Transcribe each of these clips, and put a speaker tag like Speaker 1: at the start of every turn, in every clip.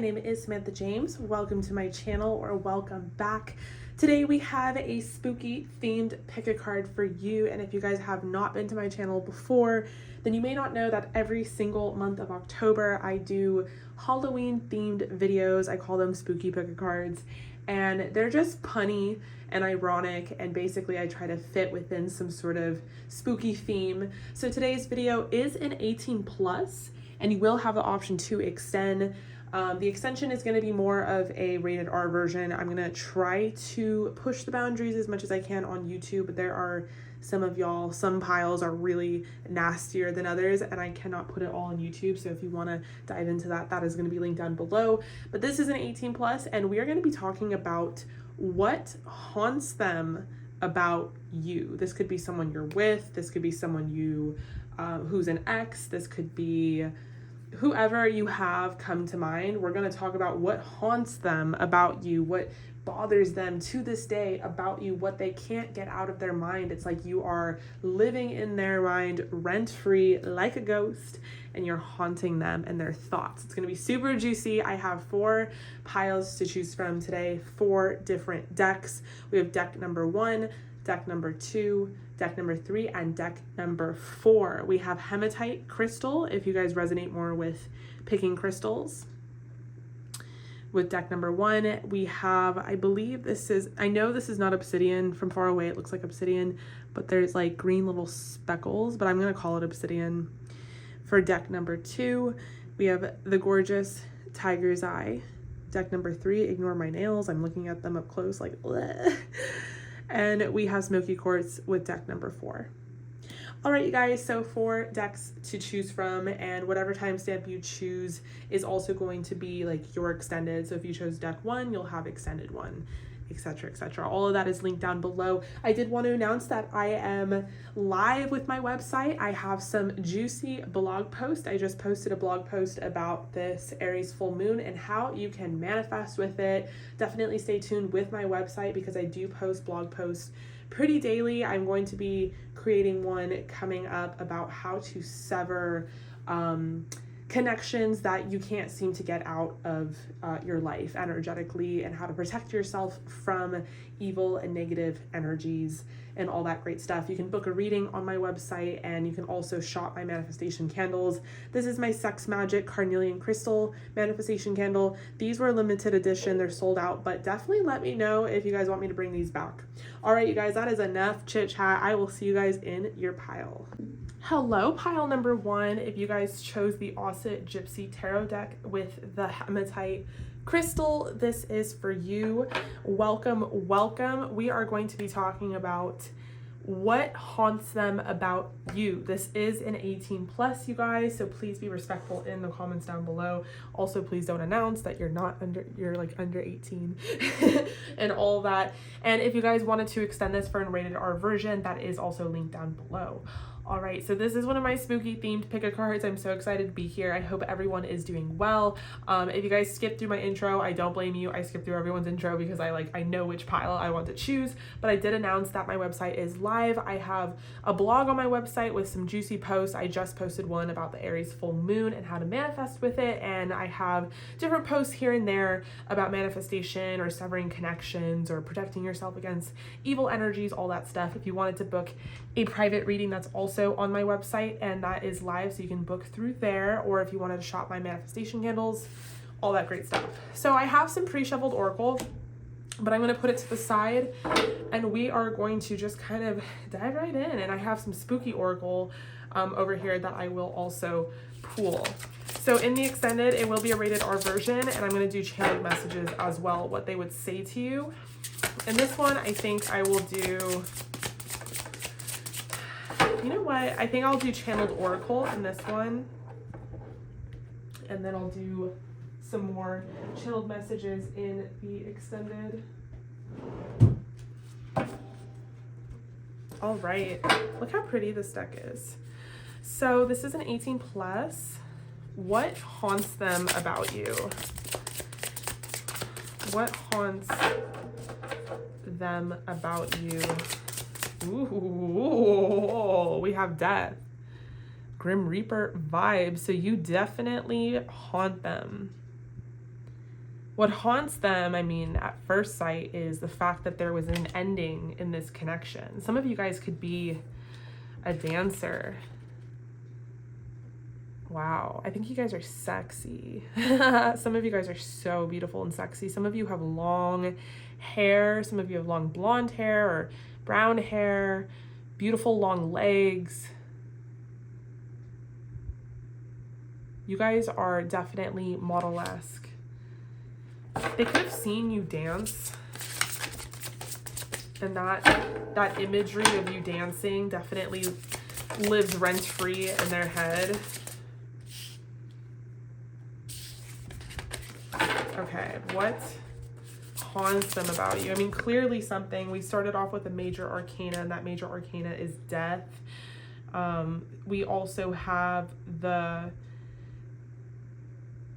Speaker 1: name is Samantha James. Welcome to my channel, or welcome back. Today we have a spooky themed pick a card for you, and if you guys have not been to my channel before, then you may not know that every single month of October I do Halloween themed videos. I call them spooky pick a cards, and they're just punny and ironic, and basically I try to fit within some sort of spooky theme. So today's video is an 18 plus, and you will have the option to extend. The extension is going to be more of a rated R version. I'm going to try to push the boundaries as much as I can on YouTube, but there are some of y'all, some piles are really nastier than others, and I cannot put it all on YouTube. So if you want to dive into that, that is going to be linked down below. But this is an 18 plus, and we are going to be talking about what haunts them about you. This could be someone you're with. This could be someone you who's an ex. This could be whoever you have come to mind. We're going to talk about what haunts them about you, what bothers them to this day about you, what they can't get out of their mind. It's like you are living in their mind rent-free like a ghost, and you're haunting them and their thoughts. It's going to be super juicy. I have 4 piles to choose from today, 4 different decks. We have deck number 1, deck number 2, deck number 3, and deck number 4. We have hematite crystal, if you guys resonate more with picking crystals. With deck number 1, we have, I believe this is, I know this is not obsidian. From far away it looks like obsidian, but there's like green little speckles, but I'm going to call it obsidian. For deck number 2, we have the gorgeous tiger's eye. Deck number 3, ignore my nails, I'm looking at them up close like bleh. And we have smoky quartz with deck number 4. All right, you guys, so 4 decks to choose from, and whatever timestamp you choose is also going to be like your extended. So if you chose deck 1, you'll have extended 1, etc., etc. All of that is linked down below. I did want to announce that I am live with my website. I have some juicy blog posts. I just posted a blog post about this Aries full moon and how you can manifest with it. Definitely stay tuned with my website because I do post blog posts pretty daily. I'm going to be creating one coming up about how to sever connections that you can't seem to get out of your life energetically, and how to protect yourself from evil and negative energies and all that great stuff. You can book a reading on my website, and you can also shop my manifestation candles. This is my Sex Magic Carnelian Crystal manifestation candle. These were limited edition, they're sold out, but definitely let me know if you guys want me to bring these back. All right, you guys, that is enough chit chat. I will see you guys in your pile. Hello, pile number 1. If you guys chose the OBSIDIan Gypsy Tarot deck with the hematite crystal, this is for you. Welcome, welcome. We are going to be talking about what haunts them about you. This is an 18 plus, you guys, so please be respectful in the comments down below. Also, please don't announce that you're like under 18 and all that. And if you guys wanted to extend this for a rated R version, that is also linked down below. All right, so this is one of my spooky themed pick a cards. I'm so excited to be here. I hope everyone is doing well. If you guys skipped through my intro, I don't blame you. I skipped through everyone's intro because I know which pile I want to choose, but I did announce that my website is live. I have a blog on my website with some juicy posts. I just posted one about the Aries full moon and how to manifest with it, and I have different posts here and there about manifestation or severing connections or protecting yourself against evil energies, all that stuff. If you wanted to book a private reading, that's also on my website, and that is live, so you can book through there, or if you wanted to shop my manifestation candles, all that great stuff. So I have some pre-shuffled oracle, but I'm going to put it to the side, and we are going to just kind of dive right in. And I have some spooky oracle over here that I will also pull. So in the extended, it will be a rated R version, and I'm going to do channeled messages as well, what they would say to you. In this one, I think I will do, you know what? I think I'll do channeled oracle in this one, and then I'll do some more channeled messages in the extended. All right, look how pretty this deck is. So this is an 18 plus. What haunts them about you? What haunts them about you? Ooh, we have death. Grim Reaper vibes. So you definitely haunt them. What haunts them, I mean, at first sight, is the fact that there was an ending in this connection. Some of you guys could be a dancer. Wow, I think you guys are sexy. Some of you guys are so beautiful and sexy. Some of you have long hair. Some of you have long blonde hair or brown hair, beautiful long legs. You guys are definitely model-esque. They could have seen you dance, and that imagery of you dancing definitely lives rent-free in their head. Okay, what haunts them about you? I mean, clearly something. We started off with a major arcana, and that major arcana is death. We also have the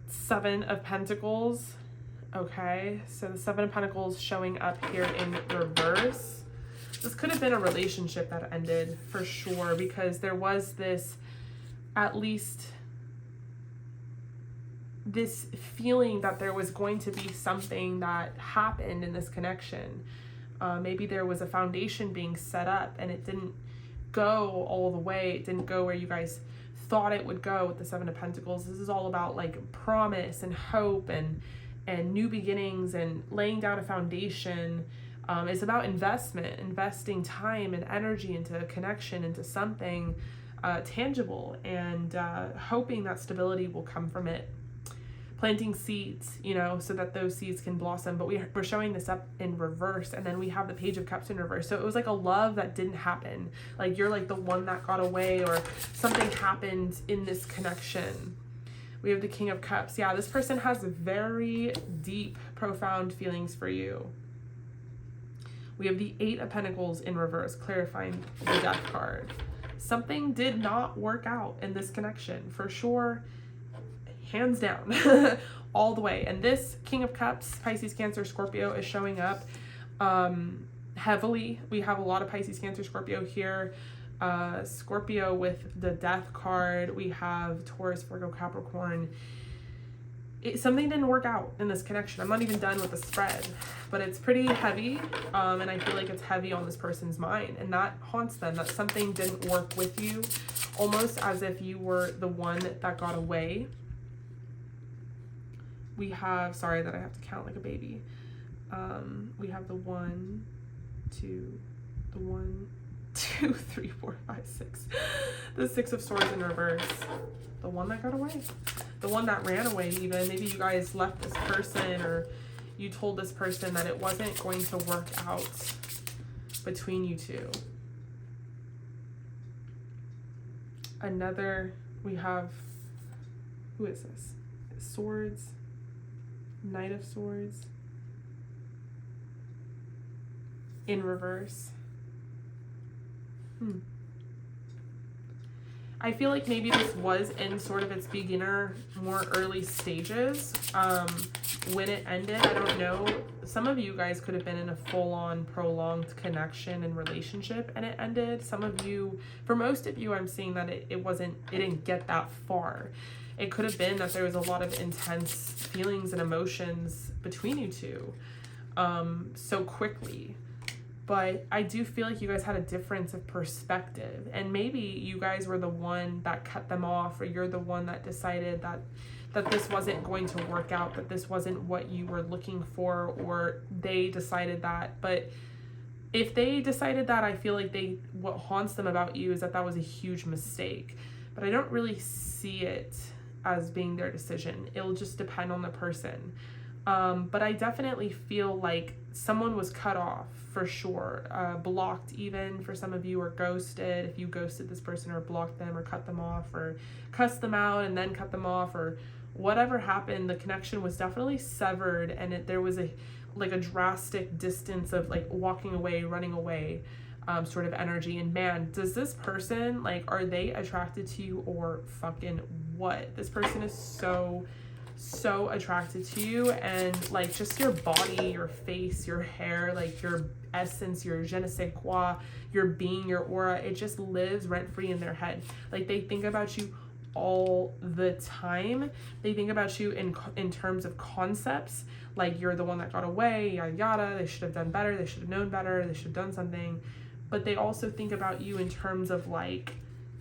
Speaker 1: Seven of Pentacles. Okay, so the Seven of Pentacles showing up here in reverse. This could have been a relationship that ended for sure, because there was this, at least this feeling that there was going to be something that happened in this connection. Maybe there was a foundation being set up and it didn't go all the way. It didn't go where you guys thought it would go with the Seven of Pentacles. This is all about like promise and hope and new beginnings and laying down a foundation. It's about investment, investing time and energy into a connection, into something tangible, and hoping that stability will come from it. Planting seeds, you know, so that those seeds can blossom. But we're showing this up in reverse, and then we have the Page of Cups in reverse. So it was like a love that didn't happen. Like you're like the one that got away, or something happened in this connection. We have the King of Cups. Yeah, this person has very deep, profound feelings for you. We have the Eight of Pentacles in reverse, clarifying the Death card. Something did not work out in this connection, for sure. Hands down, all the way. And this King of Cups, Pisces, Cancer, Scorpio, is showing up heavily. We have a lot of Pisces, Cancer, Scorpio here. Scorpio with the Death card. We have Taurus, Virgo, Capricorn. Something didn't work out in this connection. I'm not even done with the spread, but it's pretty heavy, and I feel like it's heavy on this person's mind, and that haunts them, that something didn't work with you, almost as if you were the one that got away. We have, sorry that I have to count like a baby. We have the 1, 2, the 1, 2, 3, 4, 5, 6. The Six of Swords in reverse. The one that got away. The one that ran away even. Maybe you guys left this person, or you told this person that it wasn't going to work out between you two. Another, we have, who is this? Swords. Knight of Swords in reverse. I feel like maybe this was in sort of its beginner, more early stages when it ended. I don't know. Some of you guys could have been in a full-on prolonged connection and relationship and it ended. Some of you, for most of you, I'm seeing that it didn't get that far. It could have been that there was a lot of intense feelings and emotions between you two so quickly. But I do feel like you guys had a difference of perspective. And maybe you guys were the one that cut them off, or you're the one that decided that this wasn't going to work out, that this wasn't what you were looking for, or they decided that. But if they decided that, I feel like what haunts them about you is that was a huge mistake. But I don't really see it as being their decision. It'll just depend on the person. But I definitely feel like someone was cut off for sure, blocked even for some of you, or ghosted. If you ghosted this person or blocked them or cut them off or cussed them out and then cut them off, or whatever happened, the connection was definitely severed, and there was a drastic distance of like walking away, running away, sort of energy. And man, does this person, like, are they attracted to you or fucking what? This person is so attracted to you, and like just your body, your face, your hair, like your essence, your je ne sais quoi, your being, your aura, it just lives rent free in their head. Like they think about you all the time. They think about you in terms of concepts, like you're the one that got away, yada yada, they should have done better, they should have known better, they should have done something. But they also think about you in terms of like,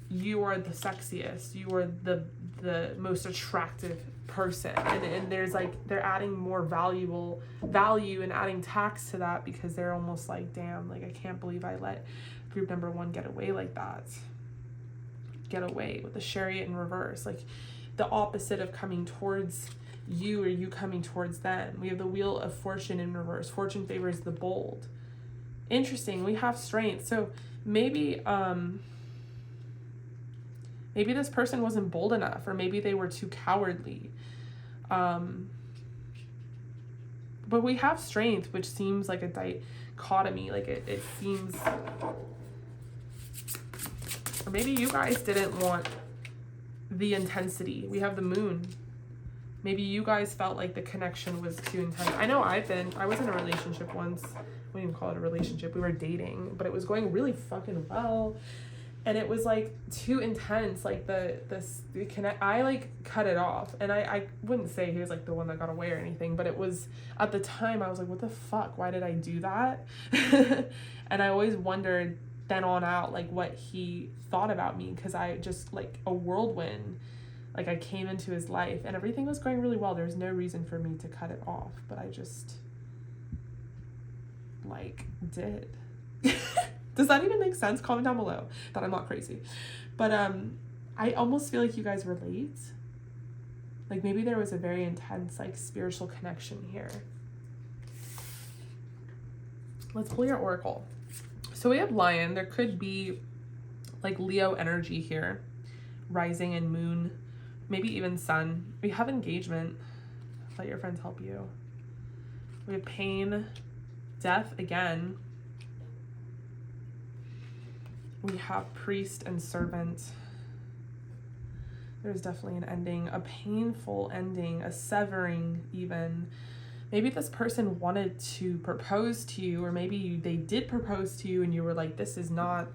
Speaker 1: you are the sexiest, you are the most attractive person, and there's like, they're adding more value and adding tax to that, because they're almost like, damn, like I can't believe I let group number one get away like that, get away with the chariot in reverse, like the opposite of coming towards you or you coming towards them. We have the wheel of fortune in reverse. Fortune favors the bold. Interesting. We have strength. So maybe maybe this person wasn't bold enough, or maybe they were too cowardly. But we have strength, which seems like a dichotomy. Like it seems, or maybe you guys didn't want the intensity. We have the moon. Maybe you guys felt like the connection was too intense. I know I was in a relationship once. We didn't even call it a relationship. We were dating, but it was going really fucking well. And it was like too intense, like the connect. I like cut it off, and I wouldn't say he was like the one that got away or anything, but it was, at the time I was like, what the fuck, why did I do that? And I always wondered then on out like what he thought about me, because I just like a whirlwind, like I came into his life and everything was going really well. There's no reason for me to cut it off, but I just like did. Does that even make sense? Comment down below that I'm not crazy. But I almost feel like you guys relate. Like maybe there was a very intense like spiritual connection here. Let's pull your oracle. So we have Lion. There could be like Leo energy here. Rising and moon. Maybe even sun. We have engagement. Let your friends help you. We have pain. Death again. We have priest and servant. There's definitely an ending, a painful ending, a severing even. Maybe this person wanted to propose to you, or maybe they did propose to you and you were like, this is not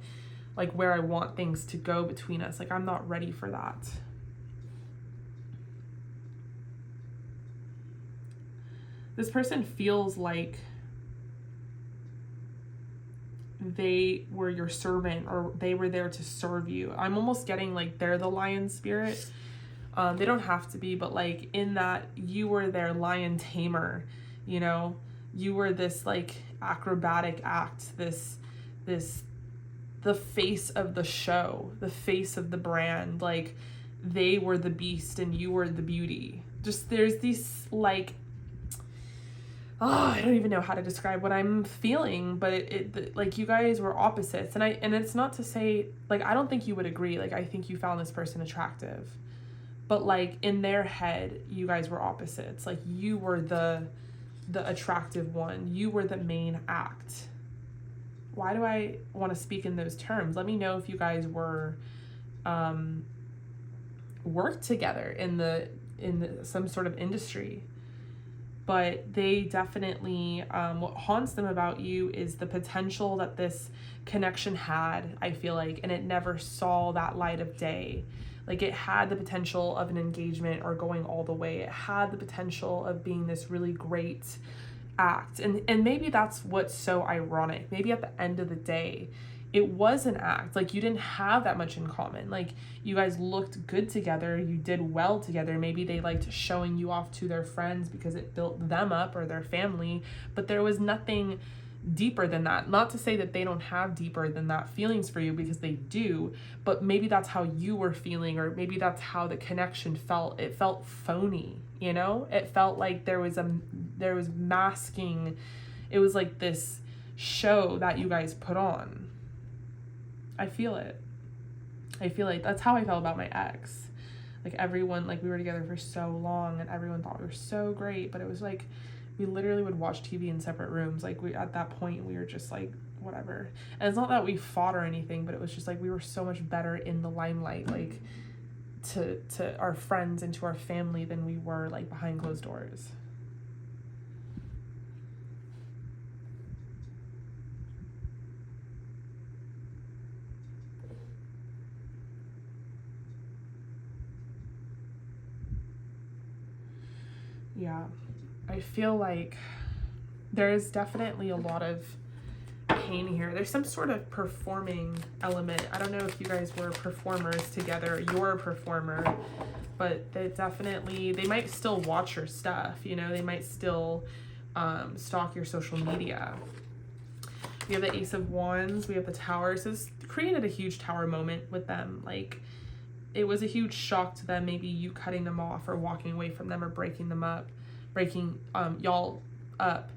Speaker 1: like where I want things to go between us. Like, I'm not ready for that. This person feels like they were your servant, or they were there to serve you. I'm almost getting like they're the lion spirit. They don't have to be, but like in that you were their lion tamer, you know, you were this like acrobatic act, the face of the show, the face of the brand. Like they were the beast and you were the beauty. Just there's these like, I don't even know how to describe what I'm feeling, but it like you guys were opposites. And it's not to say, like, I don't think you would agree. Like, I think you found this person attractive, but like in their head, you guys were opposites. Like you were the attractive one. You were the main act. Why do I want to speak in those terms? Let me know if you guys were, worked together in some sort of industry. But they definitely, what haunts them about you is the potential that this connection had, I feel like, and it never saw that light of day. Like it had the potential of an engagement or going all the way. It had the potential of being this really great act. And maybe that's what's so ironic. Maybe at the end of the day, it was an act. Like you didn't have that much in common. Like you guys looked good together. You did well together. Maybe they liked showing you off to their friends because it built them up, or their family, but there was nothing deeper than that. Not to say that they don't have deeper than that feelings for you, because they do, but maybe that's how you were feeling, or maybe that's how the connection felt. It felt phony, you know? It felt like there was masking. It was like this show that you guys put on. I feel it. I feel like that's how I felt about my ex. Like everyone, like we were together for so long and everyone thought we were so great, but it was like we literally would watch TV in separate rooms. Like we, at that point, we were just like, whatever. And it's not that we fought or anything, but it was just like we were so much better in the limelight, like to our friends and to our family, than we were like behind closed doors. Yeah, I feel like there is definitely a lot of pain here. There's some sort of performing element. I don't know if you guys were performers together. You're a performer, but they definitely, they might still watch your stuff, you know, they might still stalk your social media. We have the Ace of Wands, we have the Tower. So this created a huge Tower moment with them. Like, it was a huge shock to them, maybe you cutting them off or walking away from them or breaking y'all up.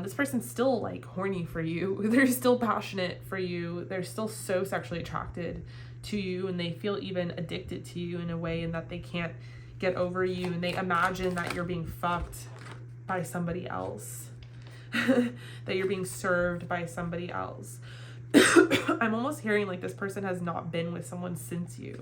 Speaker 1: This person's still like horny for you. They're still passionate for you. They're still so sexually attracted to you, and they feel even addicted to you in a way, and that they can't get over you, and they imagine that you're being fucked by somebody else, that you're being served by somebody else. I'm almost hearing like this person has not been with someone since you.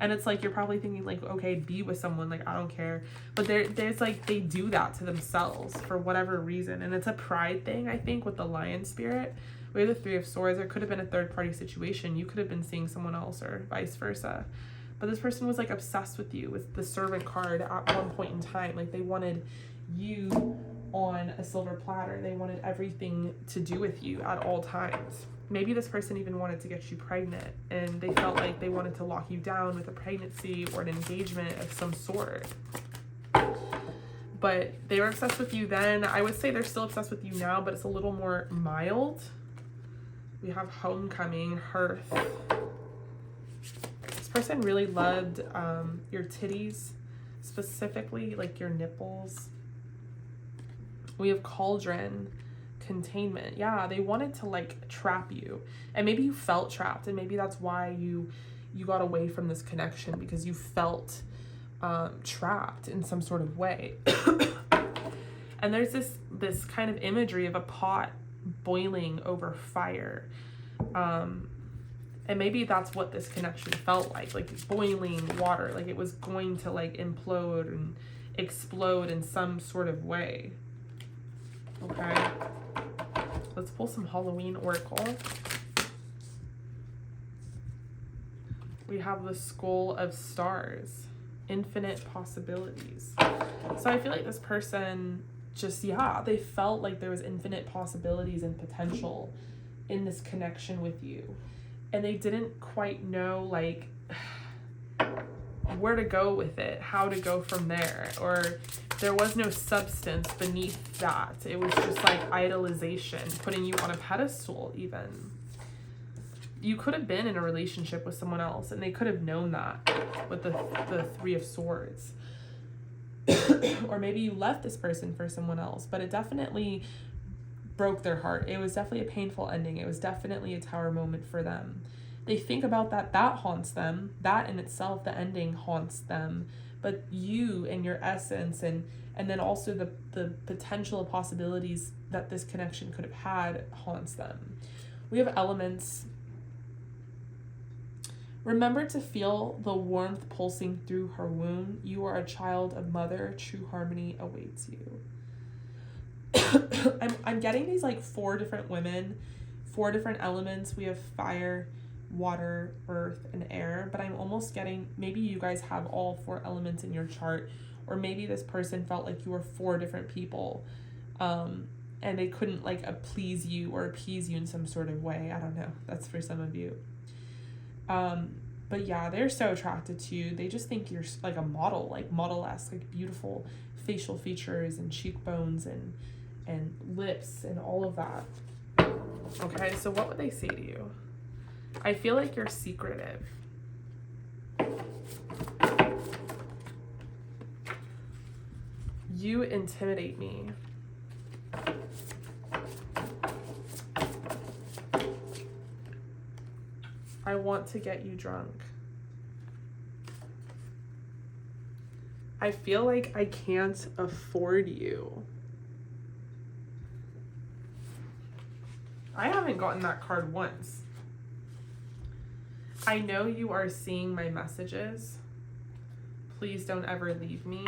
Speaker 1: And it's like, you're probably thinking like, okay, be with someone, like, I don't care. But there's like, they do that to themselves for whatever reason. And it's a pride thing, I think, with the Lion spirit. We have the Three of Swords. There could have been a third party situation. You could have been seeing someone else or vice versa. But this person was like obsessed with you, with the Servant card at one point in time. Like, they wanted you on a silver platter. They wanted everything to do with you at all times. Maybe this person even wanted to get you pregnant, and they felt like they wanted to lock you down with a pregnancy or an engagement of some sort. But they were obsessed with you then. I would say they're still obsessed with you now, but it's a little more mild. We have Homecoming, Hearth. This person really loved your titties, specifically like your nipples. We have Cauldron, Containment. Yeah, they wanted to like trap you, and maybe you felt trapped, and maybe that's why you got away from this connection, because you felt trapped in some sort of way. And there's this kind of imagery of a pot boiling over fire, and maybe that's what this connection felt like boiling water, like it was going to like implode and explode in some sort of way. Okay, let's pull some Halloween Oracle. We have the Skull of Stars, Infinite Possibilities. So I feel like this person just, yeah, they felt like there was infinite possibilities and potential in this connection with you. And they didn't quite know like where to go with it, how to go from there, or there was no substance beneath that. It was just like idolization, putting you on a pedestal even. You could have been in a relationship with someone else, and they could have known that with the Three of Swords. Or maybe you left this person for someone else, but it definitely broke their heart. It was definitely a painful ending. It was definitely a Tower moment for them. They think about that haunts them. That in itself, the ending haunts them. But you and your essence, and then also the potential possibilities that this connection could have had haunts them. We have Elements. Remember to feel the warmth pulsing through her womb. You are a child of mother. True harmony awaits you. I'm getting these like 4 different women, 4 different elements. We have fire, water, earth, and air, but I'm almost getting, maybe you guys have all 4 elements in your chart, or maybe this person felt like you were 4 different people, and they couldn't like please you or appease you in some sort of way. I don't know. That's for some of you. But yeah, they're so attracted to you. They just think you're like a model, like model-esque, like beautiful facial features and cheekbones and lips and all of that. Okay, so what would they say to you? I feel like you're secretive. You intimidate me. I want to get you drunk. I feel like I can't afford you. I haven't gotten that card once. I know you are seeing my messages. Please don't ever leave me.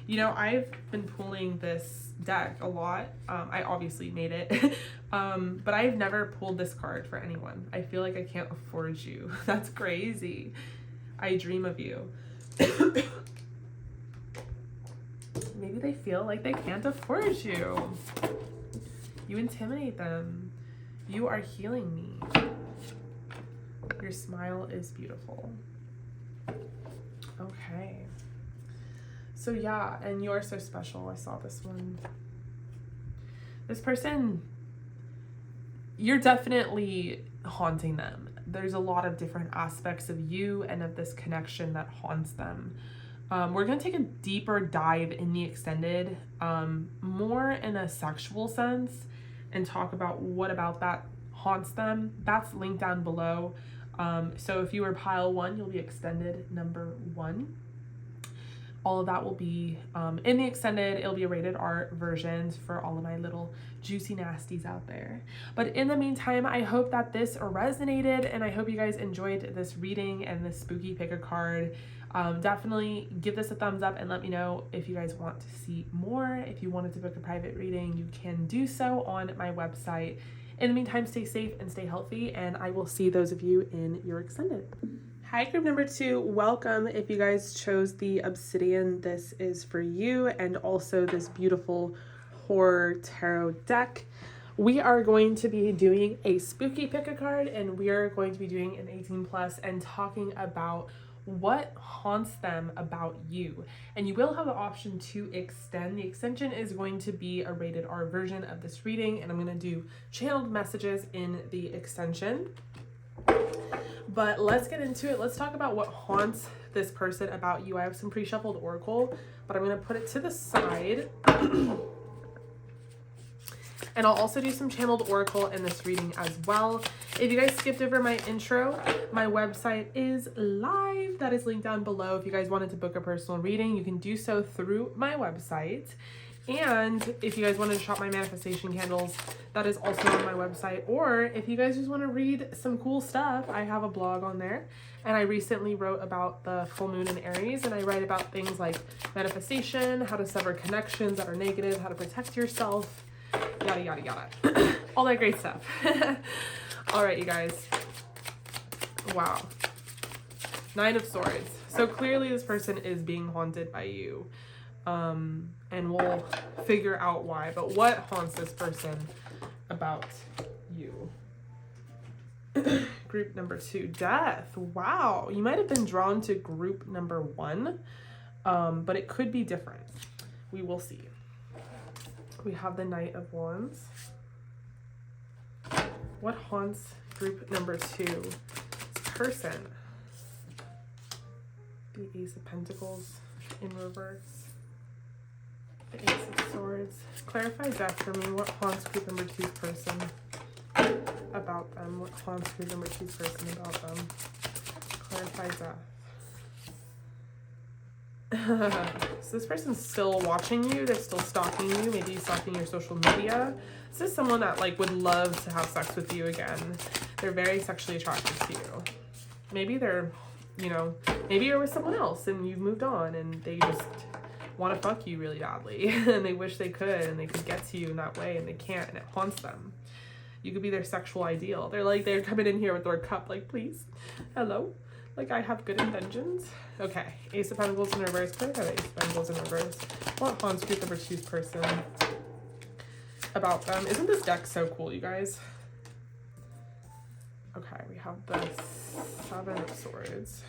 Speaker 1: You know, I've been pulling this deck a lot. I obviously made it. But I've never pulled this card for anyone. I feel like I can't afford you. That's crazy. I dream of you. maybe they feel like they can't afford you. You intimidate them. You are healing me. Your smile is beautiful. Okay. So yeah, and you're so special. I saw this one. This person, you're definitely haunting them. There's a lot of different aspects of you and of this connection that haunts them. We're going to take a deeper dive in the extended, more in a sexual sense, and talk about what about that haunts them. That's linked down below. So if you were pile 1, you'll be extended number 1. All of that will be in the extended. It'll be a rated R version for all of my little juicy nasties out there. But in the meantime, I hope that this resonated, and I hope you guys enjoyed this reading and this spooky pick a card. Definitely give this a thumbs up and let me know if you guys want to see more. If you wanted to book a private reading, you can do so on my website. In the meantime, stay safe and stay healthy, and I will see those of you in your extended. Hi, group number 2. Welcome. If you guys chose the Obsidian, this is for you, and also this beautiful horror tarot deck. We are going to be doing a spooky pick a card, and we are going to be doing an 18+ and talking about what haunts them about you. And you will have the option to extend. The extension is going to be a rated R version of this reading, and I'm going to do channeled messages in the extension. But let's get into it. Let's talk about what haunts this person about you. I have some pre-shuffled oracle, but I'm going to put it to the side. And I'll also do some channeled oracle in this reading as well. If you guys skipped over my intro, my website is live. That is linked down below. If you guys wanted to book a personal reading, you can do so through my website. And if you guys wanted to shop my manifestation candles, that is also on my website. Or if you guys just want to read some cool stuff, I have a blog on there. And I recently wrote about the full moon in Aries, and I write about things like manifestation, how to sever connections that are negative, how to protect yourself, yada, yada, yada. All that great stuff. All right, you guys. Wow. 9 of Swords. So clearly this person is being haunted by you. And we'll figure out why. But what haunts this person about you? Group number 2, Death. Wow. You might have been drawn to group number 1, but it could be different. We will see. We have the Knight of Wands. What haunts group number 2? This person. The Ace of Pentacles in reverse. The Ace of Swords. Clarify death for me. What haunts group number 2's person about them? What haunts group number 2's person about them? Clarify death. So this person's still watching you. They're still stalking you. Maybe stalking your social media. This is someone that like would love to have sex with you again. They're very sexually attracted to you. Maybe they're, you know, maybe you're with someone else and you've moved on and they just want to fuck you really badly and they wish they could and they could get to you in that way and they can't, and it haunts them. You could be their sexual ideal. They're coming in here with their cup like, please, hello, like I have good intentions. Okay, Ace of Pentacles in reverse. Clarify the Ace of Pentacles in reverse. What haunts group number 2's person about them? Isn't this deck so cool, you guys? Okay, we have the 7 of Swords.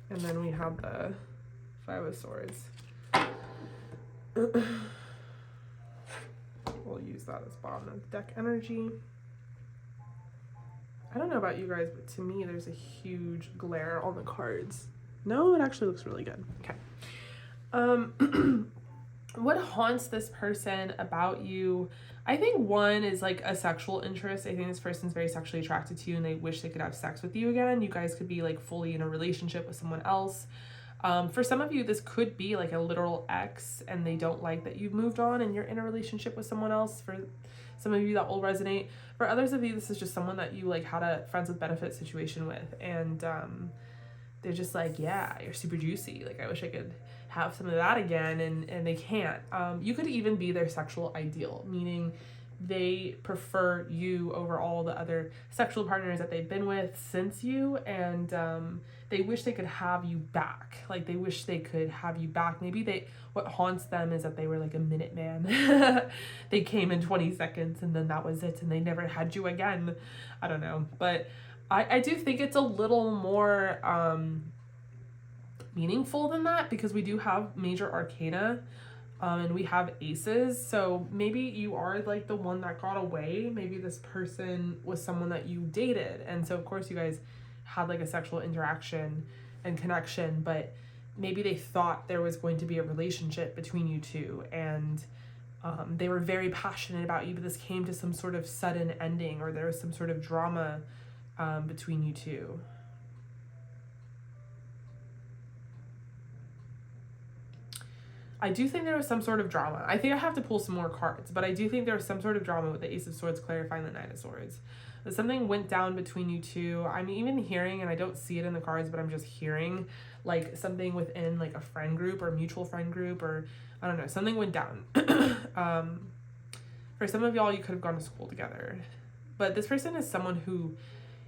Speaker 1: And then we have the 5 of Swords. We'll use that as bottom of the deck energy. I don't know about you guys, but to me, there's a huge glare on the cards. No, it actually looks really good. Okay. What haunts this person about you? I think one is like a sexual interest. I think this person's very sexually attracted to you and they wish they could have sex with you again. You guys could be like fully in a relationship with someone else. For some of you, this could be like a literal ex and they don't like that you've moved on and you're in a relationship with someone else. For some of you, that will resonate. For others of you, this is just someone that you like had a friends with benefits situation with, and they're just like, yeah, you're super juicy. Like, I wish I could have some of that again, and they can't. You could even be their sexual ideal, meaning they prefer you over all the other sexual partners that they've been with since you, and they wish they could have you back. Like, they wish they could have you back. Maybe what haunts them is that they were like a minute man. They came in 20 seconds and then that was it, and they never had you again. I don't know, but I do think it's a little more meaningful than that, because we do have major arcana. And we have aces, so maybe you are like the one that got away. Maybe this person was someone that you dated, and so of course you guys had like a sexual interaction and connection, but maybe they thought there was going to be a relationship between you two, and they were very passionate about you, but this came to some sort of sudden ending, or there was some sort of drama between you two. I do think there was some sort of drama. I think I have to pull some more cards, but I do think there was some sort of drama with the Ace of Swords clarifying the Knight of Swords. That something went down between you two. I'm even hearing, and I don't see it in the cards, but I'm just hearing like something within like a friend group or mutual friend group, or I don't know, something went down. For some of y'all, you could have gone to school together, but this person is someone who,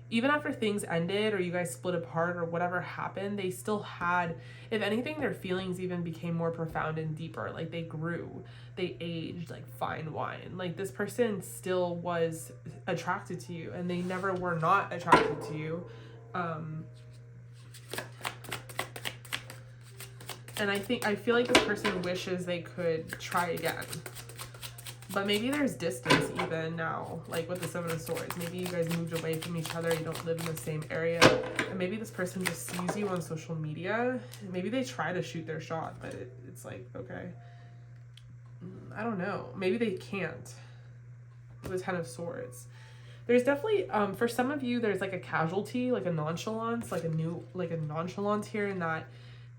Speaker 1: even after things ended or you guys split apart or whatever happened, they still had, if anything, their feelings even became more profound and deeper. Like, they grew, they aged like fine wine. Like, this person still was attracted to you, and they never were not attracted to you. And I feel like this person wishes they could try again. But maybe there's distance even now, like with the Seven of Swords. Maybe you guys moved away from each other, you don't live in the same area. And maybe this person just sees you on social media. Maybe they try to shoot their shot, but it's like, okay. I don't know. Maybe they can't. The Ten of Swords. There's definitely, for some of you, there's like a casualty, like a nonchalance, like a nonchalance here, in that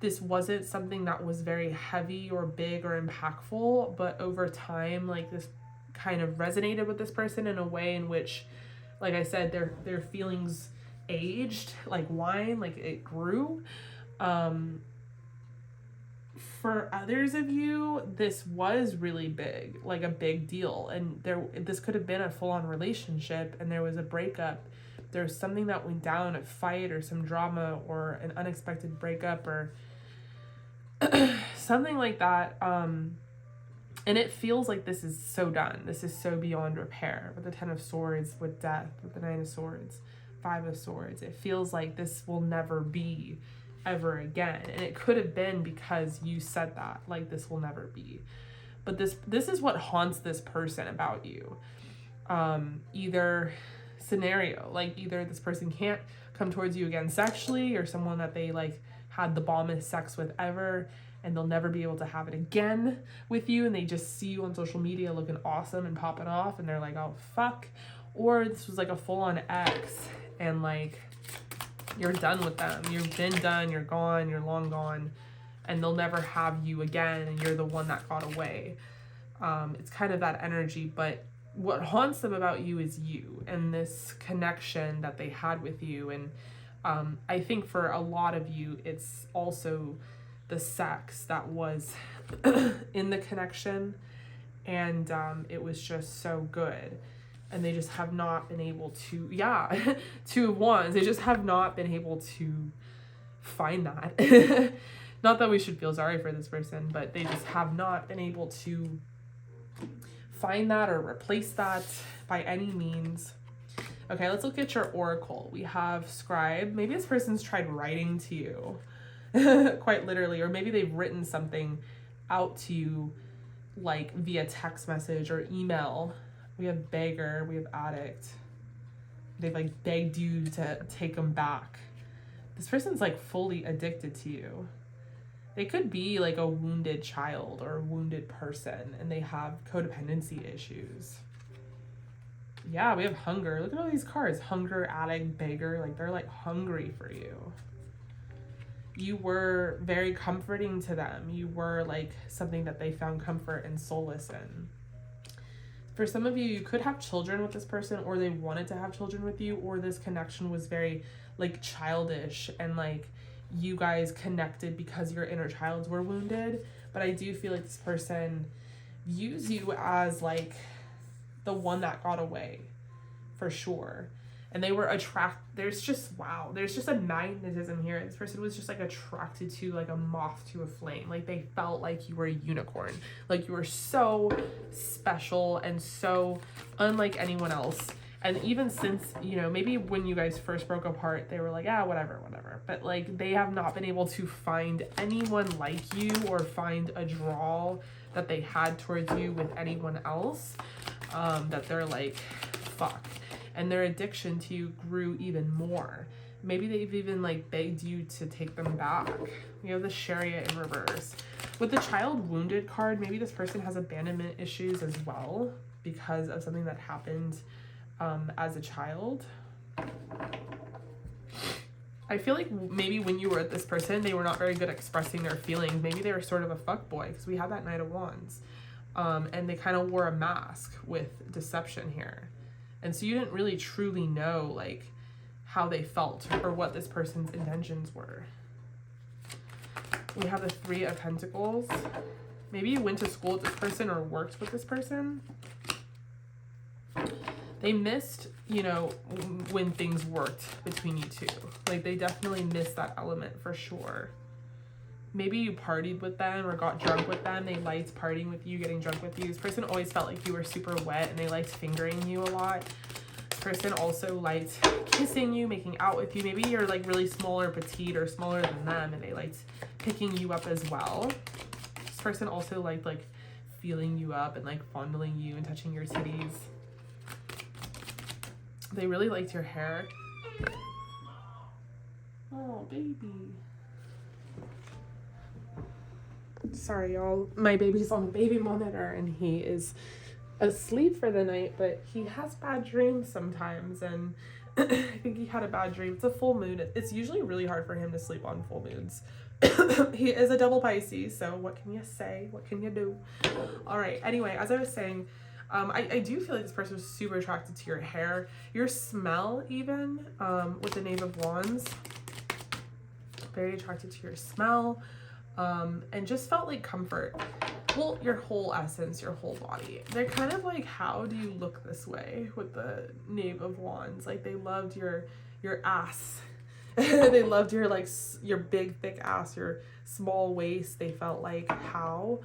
Speaker 1: this wasn't something that was very heavy or big or impactful, but over time, like, this kind of resonated with this person in a way in which, like I said, their feelings aged like wine, like it grew. For others of you, this was really big, like a big deal, and this could have been a full-on relationship, and there was a breakup. There's something that went down, a fight or some drama or an unexpected breakup or something like that. And it feels like this is so done. This is so beyond repair. With the Ten of Swords, with death, with the Nine of Swords, Five of Swords, it feels like this will never be ever again. And it could have been because you said that, like, this will never be. But this is what haunts this person about you. Either scenario, like, either this person can't come towards you again sexually, or someone that they like had the bombest sex with ever, and they'll never be able to have it again with you, and they just see you on social media looking awesome and popping off, and they're like, oh fuck. Or this was like a full-on ex, and like, you're done with them, you've been done, you're gone, you're long gone, and they'll never have you again, and you're the one that got away. It's kind of that energy, but what haunts them about you is you and this connection that they had with you. And I think for a lot of you, it's also the sex that was in the connection, and it was just so good, and they just have not been able to, Two of Wands, they just have not been able to find that. Not that we should feel sorry for this person, but they just have not been able to find that or replace that by any means. Okay, let's look at your oracle. We have Scribe. Maybe this person's tried writing to you, quite literally, or maybe they've written something out to you, like via text message or email. We have Beggar, we have Addict. They've like begged you to take them back. This person's like fully addicted to you. They could be like a wounded child or a wounded person, and they have codependency issues. Yeah, we have Hunger. Look at all these cards. Hunger, Addict, Beggar. Like, they're like hungry for you. You were very comforting to them. You were like something that they found comfort and solace in. For some of you, you could have children with this person, or they wanted to have children with you, or this connection was very like childish, and like you guys connected because your inner childs were wounded. But I do feel like this person views you as like the one that got away, for sure. And they were there's just a magnetism here. This person was just like attracted to like a moth to a flame. Like they felt like you were a unicorn. Like you were so special and so unlike anyone else. And even since, you know, maybe when you guys first broke apart, they were like, ah, whatever. But like they have not been able to find anyone like you or find a draw that they had towards you with anyone else. That they're like, fuck. And their addiction to you grew even more. Maybe they've even like begged you to take them back. We have the Chariot in reverse. With the child wounded card, maybe this person has abandonment issues as well because of something that happened as a child. I feel like maybe when you were with this person, they were not very good at expressing their feelings. Maybe they were sort of a fuckboy because we have that Knight of Wands. And they kind of wore a mask with deception here. And so you didn't really truly know like how they felt or what this person's intentions were. We have the Three of Pentacles. Maybe you went to school with this person or worked with this person. They missed, you know, when things worked between you two. Like they definitely missed that element for sure. Maybe you partied with them or got drunk with them. They liked partying with you, getting drunk with you. This person always felt like you were super wet and they liked fingering you a lot. This person also liked kissing you, making out with you. Maybe you're like really small or petite or smaller than them and they liked picking you up as well. This person also liked like feeling you up and like fondling you and touching your titties. They really liked your hair. Oh, baby. Sorry, y'all. My baby's on the baby monitor and he is asleep for the night, but he has bad dreams sometimes. And I think he had a bad dream. It's a full moon. It's usually really hard for him to sleep on full moons. He is a double Pisces, so what can you say? What can you do? All right. Anyway, as I was saying, I do feel like this person was super attracted to your hair, your smell even, with the Knave of Wands. Very attracted to your smell. And just felt like comfort. Well, your whole essence, your whole body. They're kind of like, how do you look this way with the Knave of Wands? Like they loved your ass. They loved your like your big thick ass, your small waist. They felt like how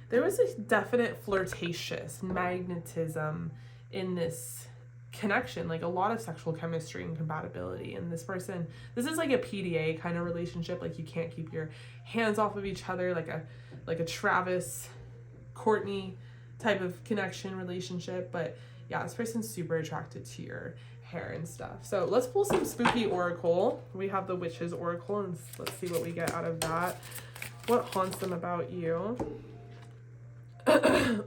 Speaker 1: there was a definite flirtatious magnetism in this connection, like a lot of sexual chemistry and compatibility. And this person, this is like a PDA kind of relationship. Like you can't keep your hands off of each other, like a Travis Courtney type of connection relationship. But yeah, this person's super attracted to your hair and stuff. So let's pull some spooky oracle. We have the Witch's Oracle and let's see what we get out of that. What haunts them about you?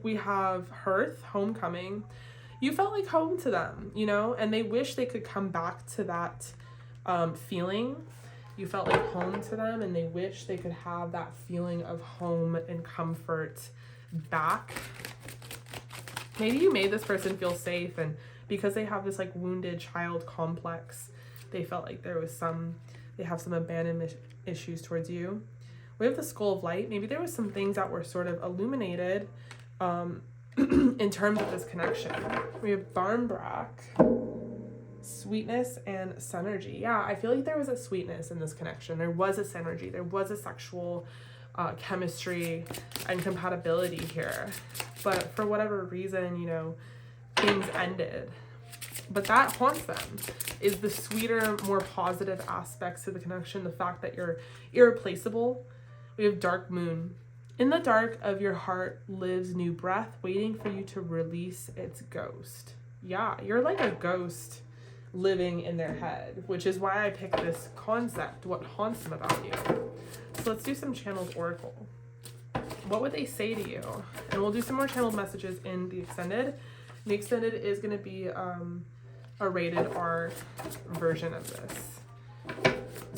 Speaker 1: We have Hearth, homecoming. You felt like home to them, you know, and they wish they could come back to that feeling. You felt like home to them and they wish they could have that feeling of home and comfort back. Maybe you made this person feel safe, and because they have this like wounded child complex, they felt like they have some abandonment issues towards you. We have the Skull of Light. Maybe there was some things that were sort of illuminated in terms of this connection. We have Barnbrack, sweetness and synergy. Yeah, I feel like there was a sweetness in this connection. There was a synergy. There was a sexual chemistry and compatibility here. But for whatever reason, you know, things ended. But that haunts them, is the sweeter, more positive aspects to the connection. The fact that you're irreplaceable. We have Dark Moon. In the dark of your heart lives new breath, waiting for you to release its ghost. Yeah, you're like a ghost living in their head, which is why I picked this concept, what haunts them about you. So let's do some channeled oracle. What would they say to you? And we'll do some more channeled messages in the extended. The extended is going to be a rated R version of this.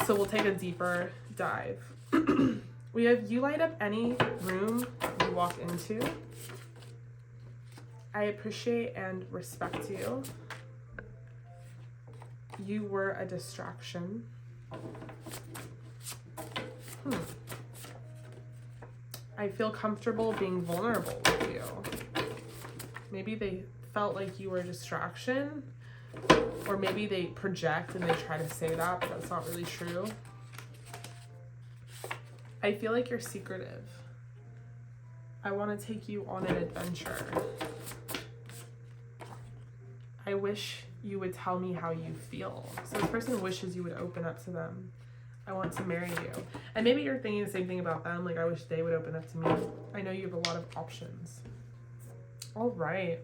Speaker 1: So we'll take a deeper dive. We have you light up any room you walk into. I appreciate and respect you. You were a distraction. I feel comfortable being vulnerable with you. Maybe they felt like you were a distraction, or maybe they project and they try to say that, but that's not really true. I feel like you're secretive. I want to take you on an adventure. I wish you would tell me how you feel. So this person wishes you would open up to them. I want to marry you. And maybe you're thinking the same thing about them. Like, I wish they would open up to me. I know you have a lot of options. All right.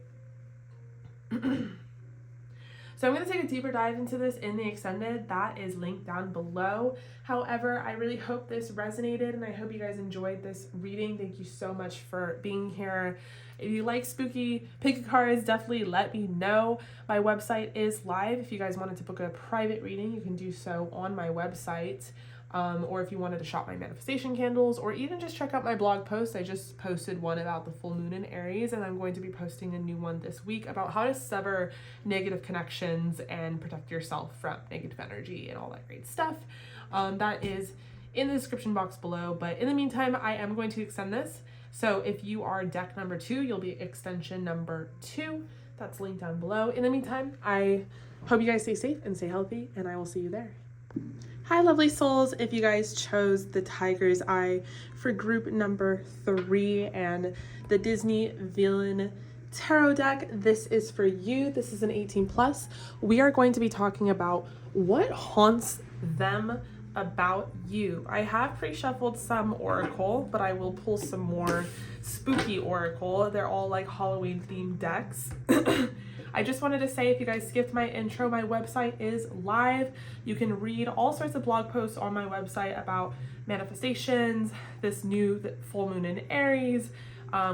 Speaker 1: So I'm going to take a deeper dive into this in the extended. That is linked down below. However, I really hope this resonated and I hope you guys enjoyed this reading. Thank you so much for being here. If you like spooky pick a cards, definitely let me know. My website is live. If you guys wanted to book a private reading, you can do so on my website. Or if you wanted to shop my manifestation candles, or even just check out my blog post. I just posted one about the full moon in Aries, and I'm going to be posting a new one this week about how to sever negative connections and protect yourself from negative energy and all that great stuff. That is in the description box below. But in the meantime, I am going to extend this. So if you are deck number 2, you'll be extension number 2. That's linked down below. In the meantime, I hope you guys stay safe and stay healthy, and I will see you there. Hi, lovely souls. If you guys chose the Tiger's Eye for group number 3 and the Disney Villain Tarot deck, this is for you. This is an 18+. We are going to be talking about what haunts them about you. I have pre-shuffled some Oracle, but I will pull some more spooky Oracle. They're all like Halloween themed decks. I just wanted to say, if you guys skipped my intro, my website is live. You can read all sorts of blog posts on my website about manifestations, this new full moon in Aries.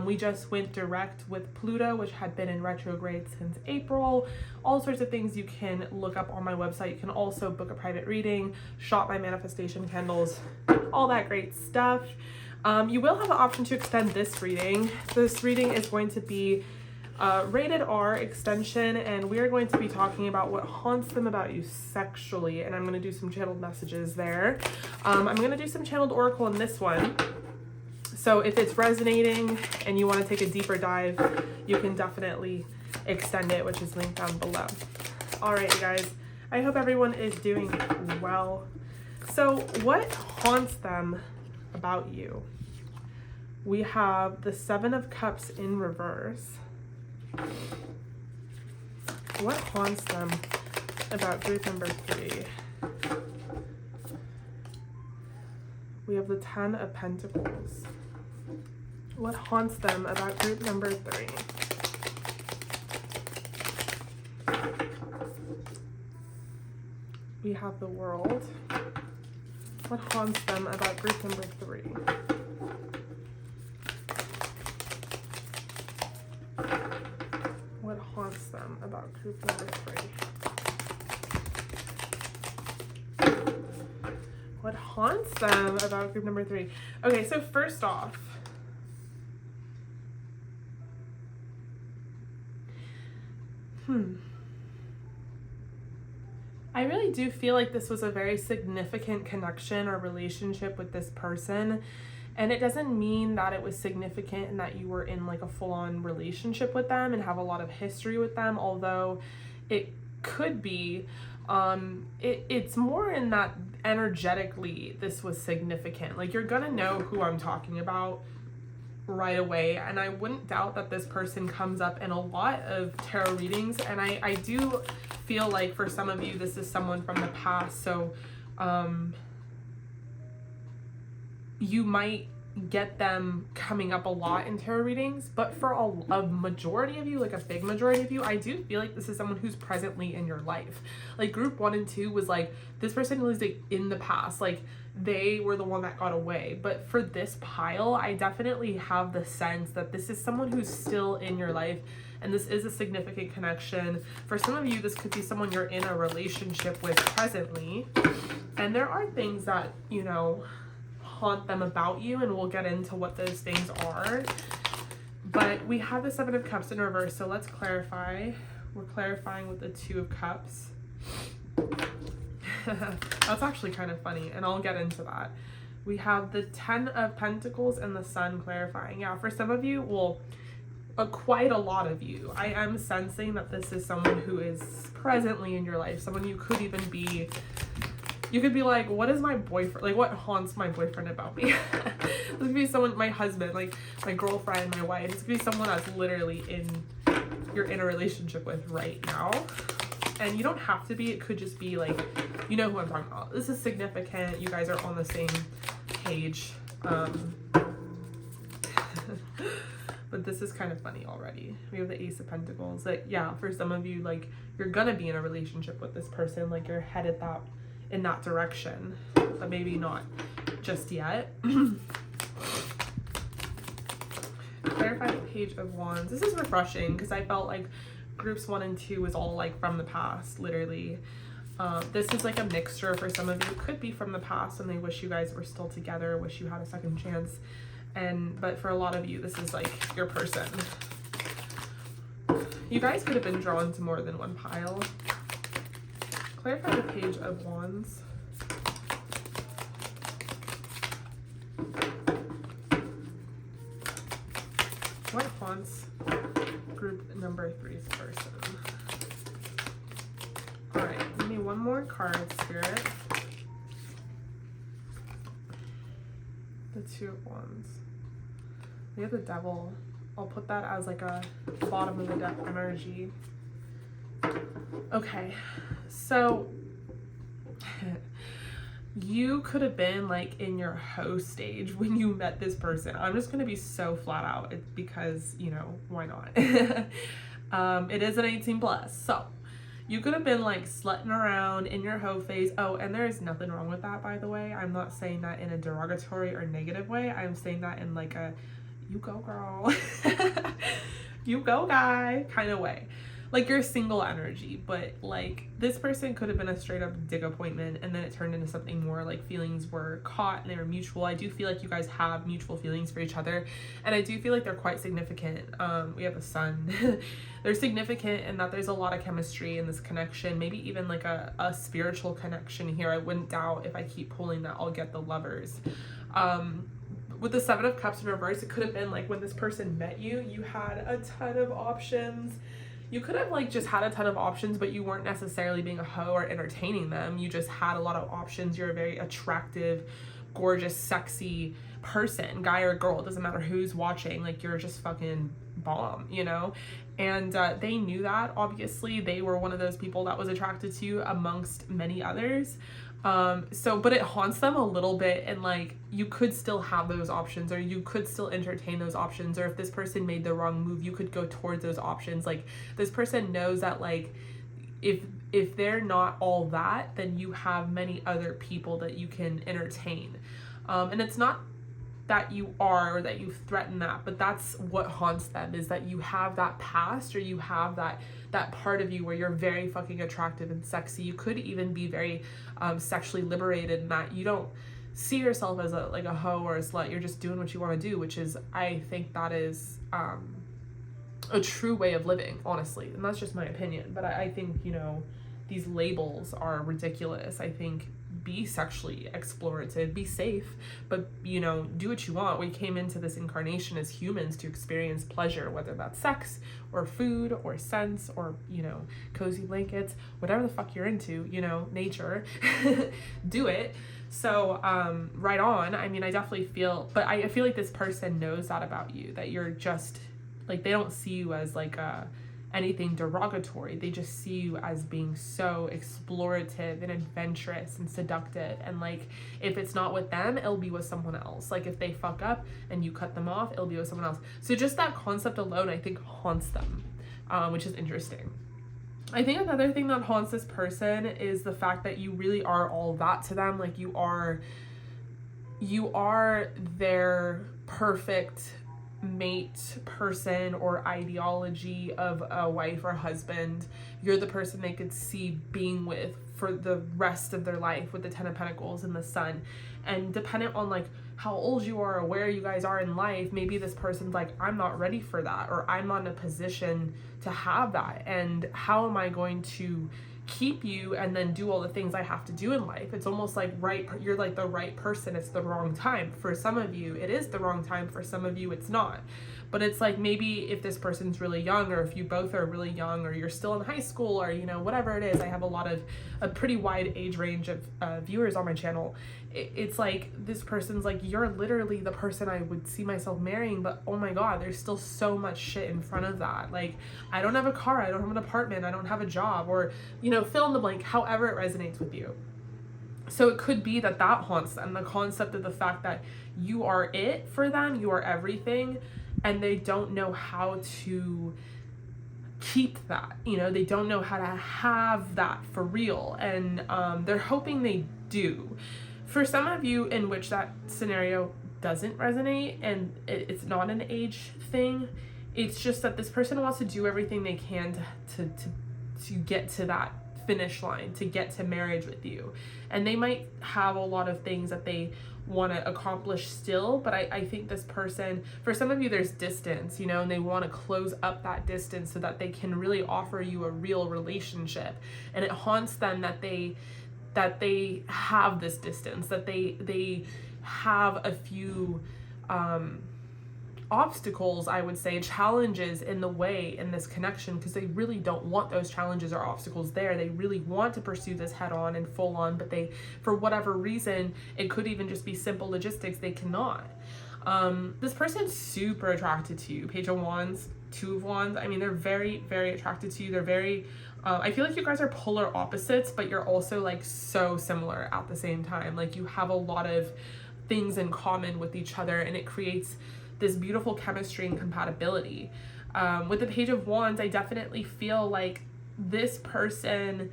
Speaker 1: We just went direct with Pluto, which had been in retrograde since April. All sorts of things you can look up on my website. You can also book a private reading, shop my manifestation candles, all that great stuff. You will have the option to extend this reading. This reading is going to be rated R extension, and we are going to be talking about what haunts them about you sexually, and I'm going to do some channeled messages there. I'm going to do some channeled Oracle in this one. So if it's resonating and you want to take a deeper dive, you can definitely extend it, which is linked down below. All right, you guys, I hope everyone is doing well. So what haunts them about you? We have the 7 of Cups in reverse. What haunts them about group number 3? We have the 10 of Pentacles. What haunts them about group number 3? We have the World. What haunts them about group number 3? What haunts them about group number 3? What haunts them about group number 3? Okay, so first off, I really do feel like this was a very significant connection or relationship with this person. And it doesn't mean that it was significant and that you were in like a full-on relationship with them and have a lot of history with them, although it could be. It's more in that energetically this was significant. Like, you're gonna know who I'm talking about right away, and I wouldn't doubt that this person comes up in a lot of tarot readings, and I do feel like for some of you this is someone from the past, so you might get them coming up a lot in tarot readings, but for a majority of you, like a big majority of you, I do feel like this is someone who's presently in your life. Like group 1 and 2 was like, this person was like in the past, like they were the one that got away. But for this pile, I definitely have the sense that this is someone who's still in your life, and this is a significant connection. For some of you, this could be someone you're in a relationship with presently, and there are things that, you know, haunt them about you, and we'll get into what those things are. But we have the 7 of Cups in reverse, so let's clarify. We're clarifying with the 2 of Cups. That's actually kind of funny, and I'll get into that. We have the 10 of Pentacles and the Sun clarifying. Yeah, for some of you, well, quite a lot of you. I am sensing that this is someone who is presently in your life, someone you could even be, you could be like, what is my boyfriend, like what haunts my boyfriend about me? This could be someone, my husband, like my girlfriend, my wife. This could be someone that's literally you're in a relationship with right now. And you don't have to be, it could just be like, you know who I'm talking about. This is significant. You guys are on the same page. But this is kind of funny already. We have the Ace of Pentacles. That, yeah, for some of you, like, you're gonna be in a relationship with this person. Like, you're headed in that direction. But maybe not just yet. Clarify the Page of Wands. This is refreshing because I felt like groups 1 and 2 was all like from the past, literally. This is like a mixture for some of you. It could be from the past and they wish you guys were still together, wish you had a second chance. But for a lot of you, this is like your person. You guys could have been drawn to more than one pile. Clarify the Page of Wands. What haunts group number 3's person? Alright, give me one more card, Spirit. The Two of Wands. We have the Devil. I'll put that as like a bottom of the deck energy. Okay, so you could have been like in your hoe stage when you met this person. I'm just gonna be so flat out because, you know, why not? It is an 18 plus, so you could have been like slutting around in your hoe phase. Oh, and there is nothing wrong with that, by the way. I'm not saying that in a derogatory or negative way. I'm saying that in like a you go girl, you go guy kind of way. Like your single energy, but like this person could have been a straight up dig appointment and then it turned into something more like feelings were caught and they were mutual. I do feel like you guys have mutual feelings for each other and I do feel like they're quite significant. We have a Sun. They're significant in that there's a lot of chemistry in this connection, maybe even like a spiritual connection here. I wouldn't doubt if I keep pulling that I'll get the Lovers. With the Seven of Cups in reverse, it could have been like when this person met you, you had a ton of options. You could have like just had a ton of options, but you weren't necessarily being a hoe or entertaining them. You just had a lot of options. You're a very attractive, gorgeous, sexy person, guy or girl. It doesn't matter who's watching. Like you're just fucking bomb, you know? And they knew that, obviously. They were one of those people that was attracted to you amongst many others. But it haunts them a little bit and like you could still have those options or you could still entertain those options, or if this person made the wrong move, you could go towards those options. Like this person knows that like if they're not all that, then you have many other people that you can entertain. And it's not that you are or that you threaten that, but that's what haunts them, is that you have that past or you have that part of you where you're very fucking attractive and sexy. You could even be very sexually liberated in that you don't see yourself as a hoe or a slut. You're just doing what you want to do, which is, I think that is a true way of living, honestly. And that's just my opinion. But I think, you know, these labels are ridiculous. I think be sexually explorative, be safe, but, you know, do what you want. We came into this incarnation as humans to experience pleasure, whether that's sex or food or scents or, you know, cozy blankets, whatever the fuck you're into, you know, nature, do it. So, right on. I mean, I definitely feel, but I feel like this person knows that about you, that you're just, like, they don't see you as, like, anything derogatory. They just see you as being so explorative and adventurous and seductive. And, like, if it's not with them, it'll be with someone else. Like, if they fuck up and you cut them off, it'll be with someone else. So just that concept alone, I think, haunts them, which is interesting. I think another thing that haunts this person is the fact that you really are all that to them. Like, you are their perfect mate, person, or ideology of a wife or husband. You're the person they could see being with for the rest of their life, with the Ten of Pentacles and the Sun. And dependent on like how old you are or where you guys are in life, maybe this person's like, I'm not ready for that, or I'm not in a position to have that, and how am I going to keep you and then do all the things I have to do in life. It's almost like you're like the right person, it's the wrong time. For some of you, it is the wrong time. For some of you, it's not. But it's like, maybe if this person's really young, or if you both are really young, or you're still in high school, or, you know, whatever it is. I have a pretty wide age range of viewers on my channel. It's like, this person's like, you're literally the person I would see myself marrying, but oh my God, there's still so much shit in front of that. Like, I don't have a car, I don't have an apartment, I don't have a job, or, you know, fill in the blank, however it resonates with you. So it could be that haunts them, the concept of the fact that you are it for them, you are everything, and they don't know how to keep that, you know, they don't know how to have that for real, and they're hoping they do. For some of you in which that scenario doesn't resonate, and it's not an age thing, it's just that this person wants to do everything they can to get to that finish line, to get to marriage with you. And they might have a lot of things that they want to accomplish still, but I think this person, for some of you, there's distance, you know, and they want to close up that distance so that they can really offer you a real relationship. And it haunts them that they have this distance, that they have a few obstacles, I would say, challenges in the way in this connection, because they really don't want those challenges or obstacles there. They really want to pursue this head on and full on, but they, for whatever reason, it could even just be simple logistics, they cannot. This person's super attracted to you. Page of Wands, Two of Wands. I mean, they're very, very attracted to you. They're very, I feel like you guys are polar opposites, but you're also like so similar at the same time. Like, you have a lot of things in common with each other, and it creates this beautiful chemistry and compatibility. With the Page of Wands, I definitely feel like this person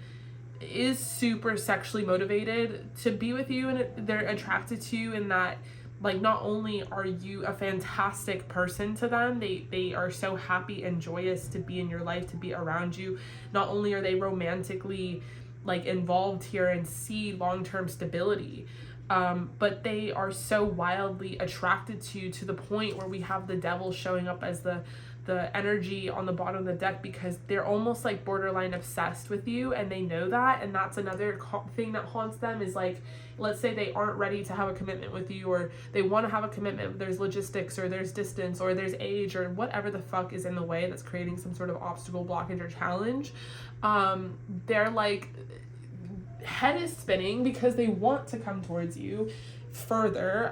Speaker 1: is super sexually motivated to be with you, and they're attracted to you in that, like, not only are you a fantastic person to them, they are so happy and joyous to be in your life, to be around you. Not only are they romantically like involved here and see long-term stability, but they are so wildly attracted to you, to the point where we have the devil showing up as the energy on the bottom of the deck, because they're almost like borderline obsessed with you, and they know that. And that's another thing that haunts them, is like, let's say they aren't ready to have a commitment with you, or they want to have a commitment, but there's logistics, or there's distance, or there's age, or whatever the fuck is in the way that's creating some sort of obstacle, blockage, or challenge. They're like, head is spinning because they want to come towards you further,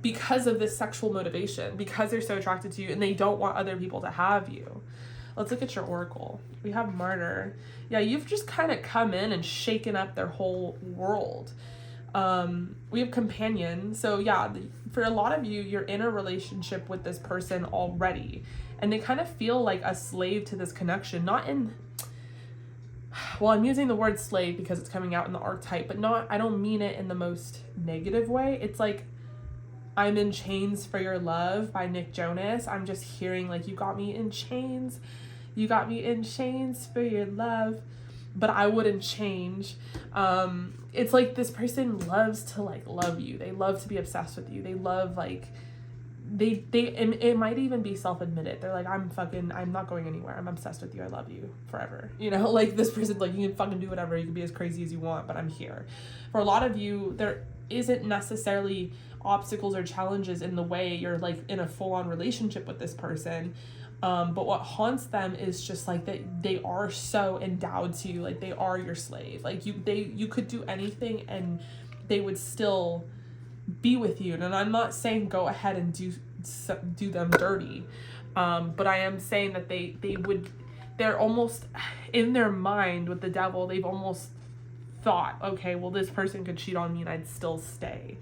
Speaker 1: because of this sexual motivation, because they're so attracted to you and they don't want other people to have you. Let's look at your oracle. We have Martyr. Yeah, you've just kind of come in and shaken up their whole world. We have Companion. So yeah, for a lot of you, you're in a relationship with this person already, and they kind of feel like a slave to this connection. Not in, well, I'm using the word slave because it's coming out in the archetype, but I don't mean it in the most negative way. It's like, I'm in chains for your love by Nick Jonas. I'm just hearing like, you got me in chains. You got me in chains for your love, but I wouldn't change. It's like this person loves to like love you. They love to be obsessed with you. They love like, it might even be self-admitted. They're like, I'm not going anywhere. I'm obsessed with you. I love you forever. You know, like this person, like, you can fucking do whatever. You can be as crazy as you want, but I'm here. For a lot of you, there isn't necessarily obstacles or challenges in the way you're like in a full-on relationship with this person. But what haunts them is just like that they are so endowed to you. Like, they are your slave. Like, you could do anything and they would still be with you. And I'm not saying go ahead and do them dirty, but I am saying that they're almost in their mind with the devil. They've almost thought, okay, well, this person could cheat on me and I'd still stay.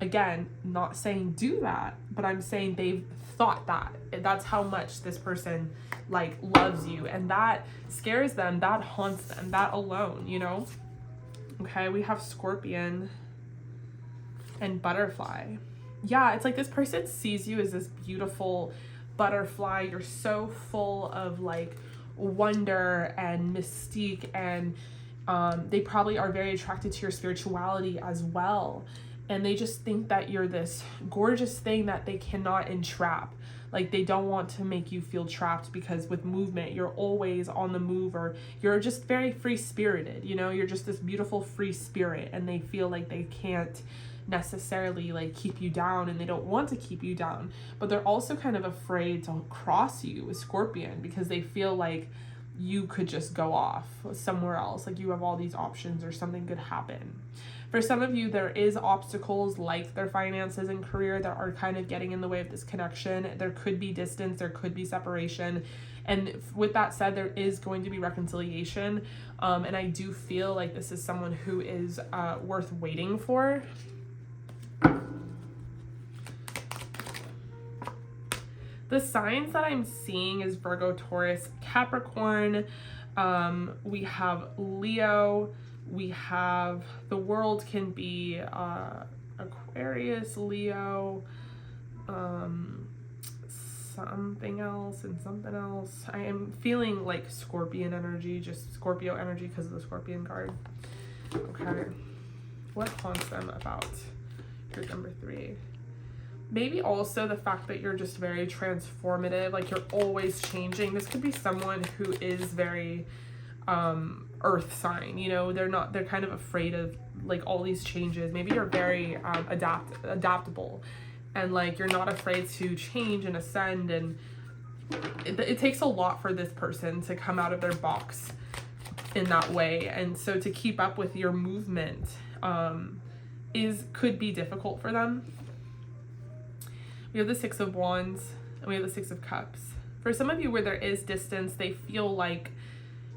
Speaker 1: Again, not saying do that, but I'm saying they've thought that. That's how much this person like loves you, and that scares them, that haunts them, that alone, you know. Okay, we have Scorpion and Butterfly. Yeah, it's like this person sees you as this beautiful butterfly. You're so full of like wonder and mystique, and they probably are very attracted to your spirituality as well. and they just think that you're this gorgeous thing that they cannot entrap. Like, they don't want to make you feel trapped, because with movement, you're always on the move, or you're just very free-spirited, you know? You're just this beautiful free spirit, and they feel like they can't necessarily like keep you down, and they don't want to keep you down. But they're also kind of afraid to cross you with Scorpion, because they feel like you could just go off somewhere else, like you have all these options, or something could happen. For some of you, there is obstacles like their finances and career that are kind of getting in the way of this connection. There could be distance, there could be separation. And with that said, there is going to be reconciliation. And I do feel like this is someone who is worth waiting for. The signs that I'm seeing is Virgo, Taurus, Capricorn. We have Leo. We have, the world can be Aquarius, Leo, something else and something else. I am feeling like Scorpion energy, just Scorpio energy because of the Scorpion card. Okay. What haunts them about your number 3? Maybe also the fact that you're just very transformative, like you're always changing. This could be someone who is very earth sign, you know, they're kind of afraid of like all these changes. Maybe you're very adaptable, and like you're not afraid to change and ascend, and it takes a lot for this person to come out of their box in that way. And so to keep up with your movement could be difficult for them. We have the 6 of Wands, and we have the 6 of Cups. For some of you where there is distance, they feel like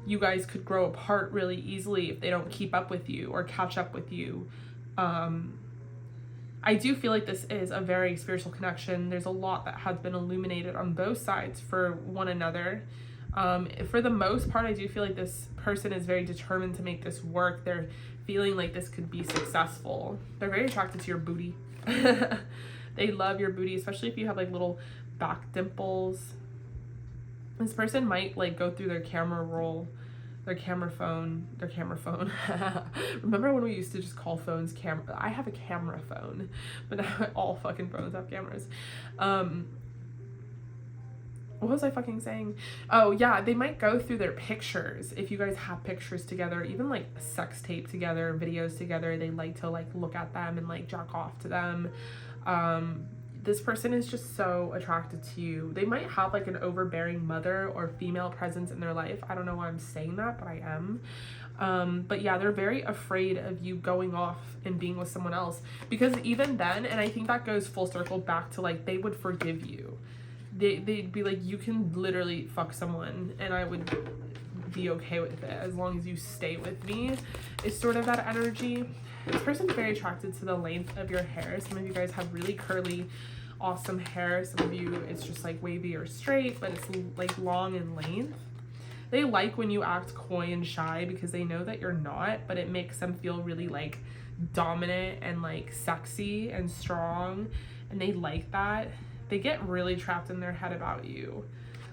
Speaker 1: you guys could grow apart really easily if they don't keep up with you or catch up with you. I do feel like this is a very spiritual connection. There's a lot that has been illuminated on both sides for one another. For the most part, I do feel like this person is very determined to make this work. They're feeling like this could be successful. They're very attracted to your booty. They love your booty, especially if you have like little back dimples. This person might like go through their camera roll, their camera phone. Remember when we used to just call phones camera? I have a camera phone, but now all fucking phones have cameras. What was I fucking saying? Oh yeah, they might go through their pictures. If you guys have pictures together, even like sex tape together, videos together, they like to like look at them and like jack off to them. This person is just so attracted to you. They might have like an overbearing mother or female presence in their life. I don't know why I'm saying that, but I am. But yeah, they're very afraid of you going off and being with someone else, because even then, and I think that goes full circle back to like, they would forgive you. They'd be like, you can literally fuck someone and I would be okay with it as long as you stay with me. It's sort of that energy. This person's very attracted to the length of your hair. Some of you guys have really curly, awesome hair. Some of you, it's just like wavy or straight, but it's like long in length. They like when you act coy and shy because they know that you're not, but it makes them feel really like dominant and like sexy and strong, and they like that. They get really trapped in their head about you.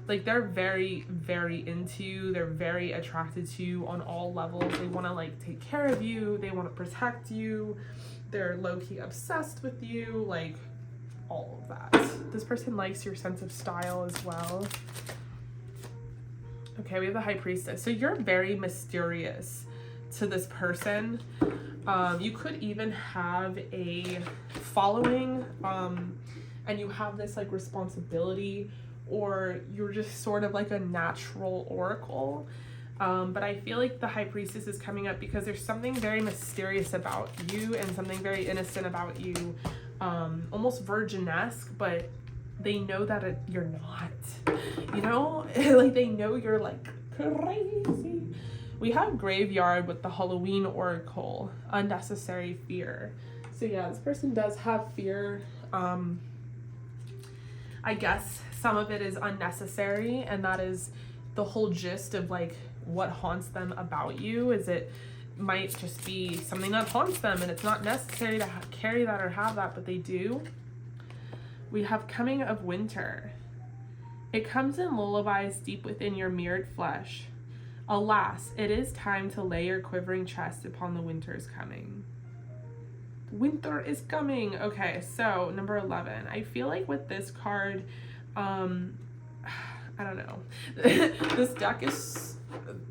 Speaker 1: Like they're very, very into you. They're very attracted to you on all levels. They want to like take care of you. They want to protect you. They're low-key obsessed with you, like all of that. This person likes your sense of style as well. Okay, we have the High Priestess. So you're very mysterious to this person. You could even have a following, and you have this like responsibility, or you're just sort of like a natural oracle. But I feel like the High Priestess is coming up because there's something very mysterious about you and something very innocent about you, almost virgin-esque, but they know that you're not, you know? Like they know you're like crazy. We have Graveyard with the Halloween Oracle, unnecessary fear. So yeah, this person does have fear. I guess some of it is unnecessary, and that is the whole gist of like what haunts them about you. Is it might just be something that haunts them, and it's not necessary to carry that or have that, but they do. We have Coming of Winter. It comes in lullabies deep within your mirrored flesh. Alas, it is time to lay your quivering chest upon the winter's coming. Winter is coming. Okay, so number 11. I feel like with this card, I don't know. This deck is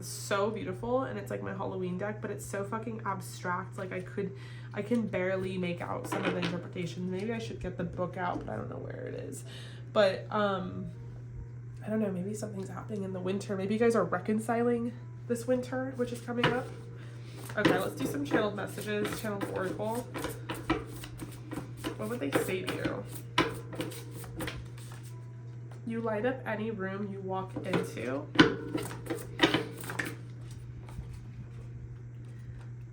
Speaker 1: so beautiful, and it's like my Halloween deck, but it's so fucking abstract. Like I can barely make out some of the interpretations. Maybe I should get the book out, but I don't know where it is. But I don't know, maybe something's happening in the winter. Maybe you guys are reconciling this winter, which is coming up. Okay, let's do some channeled messages, channeled oracle. What would they say to you? You light up any room you walk into.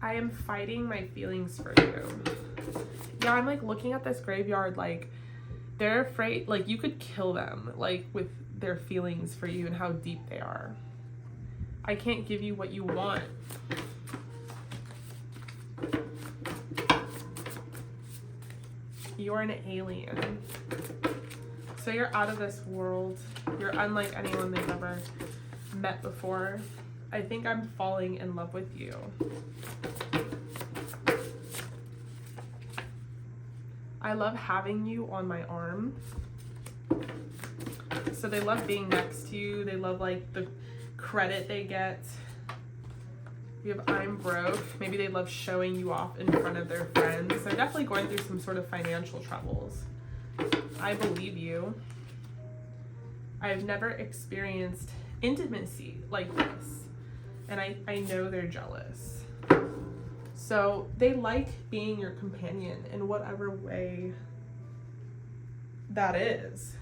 Speaker 1: I am fighting my feelings for you. Yeah, I'm like looking at this graveyard, like they're afraid, like you could kill them, like with their feelings for you and how deep they are. I can't give you what you want. You're an alien. So you're out of this world. You're unlike anyone they've ever met before. I think I'm falling in love with you. I love having you on my arm. So they love being next to you. They love like the credit they get. You have I'm broke. Maybe they love showing you off in front of their friends. They're definitely going through some sort of financial troubles. I believe you. I've never experienced intimacy like this. And I know they're jealous. So they like being your companion in whatever way that is.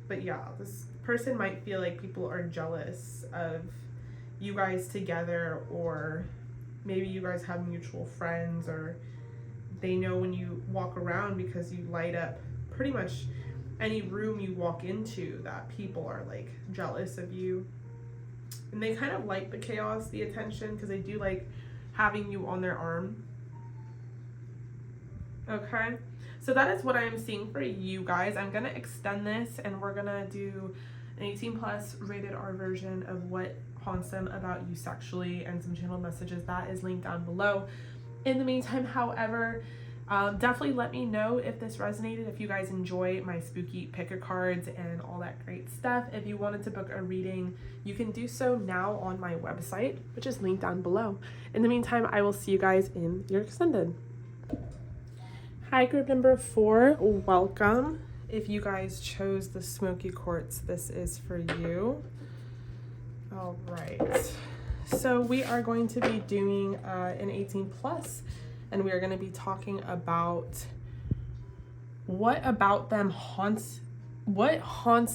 Speaker 1: But yeah, this person might feel like people are jealous of you guys together, or maybe you guys have mutual friends, or they know when you walk around because you light up pretty much any room you walk into that people are like jealous of you. And they kind of like the chaos, the attention, because they do like having you on their arm. Okay, so that is what I am seeing for you guys. I'm gonna extend this and we're gonna do an 18+ rated R version of what haunts them about you sexually and some channeled messages. That is linked down below. In the meantime, however, definitely let me know if this resonated, if you guys enjoy my spooky pick-a cards and all that great stuff. If you wanted to book a reading, you can do so now on my website, which is linked down below. In the meantime, I will see you guys in your extended. Hi, group number 4, welcome. If you guys chose the smoky quartz, this is for you. All right, so we are going to be doing an 18+, and we are going to be talking about what haunts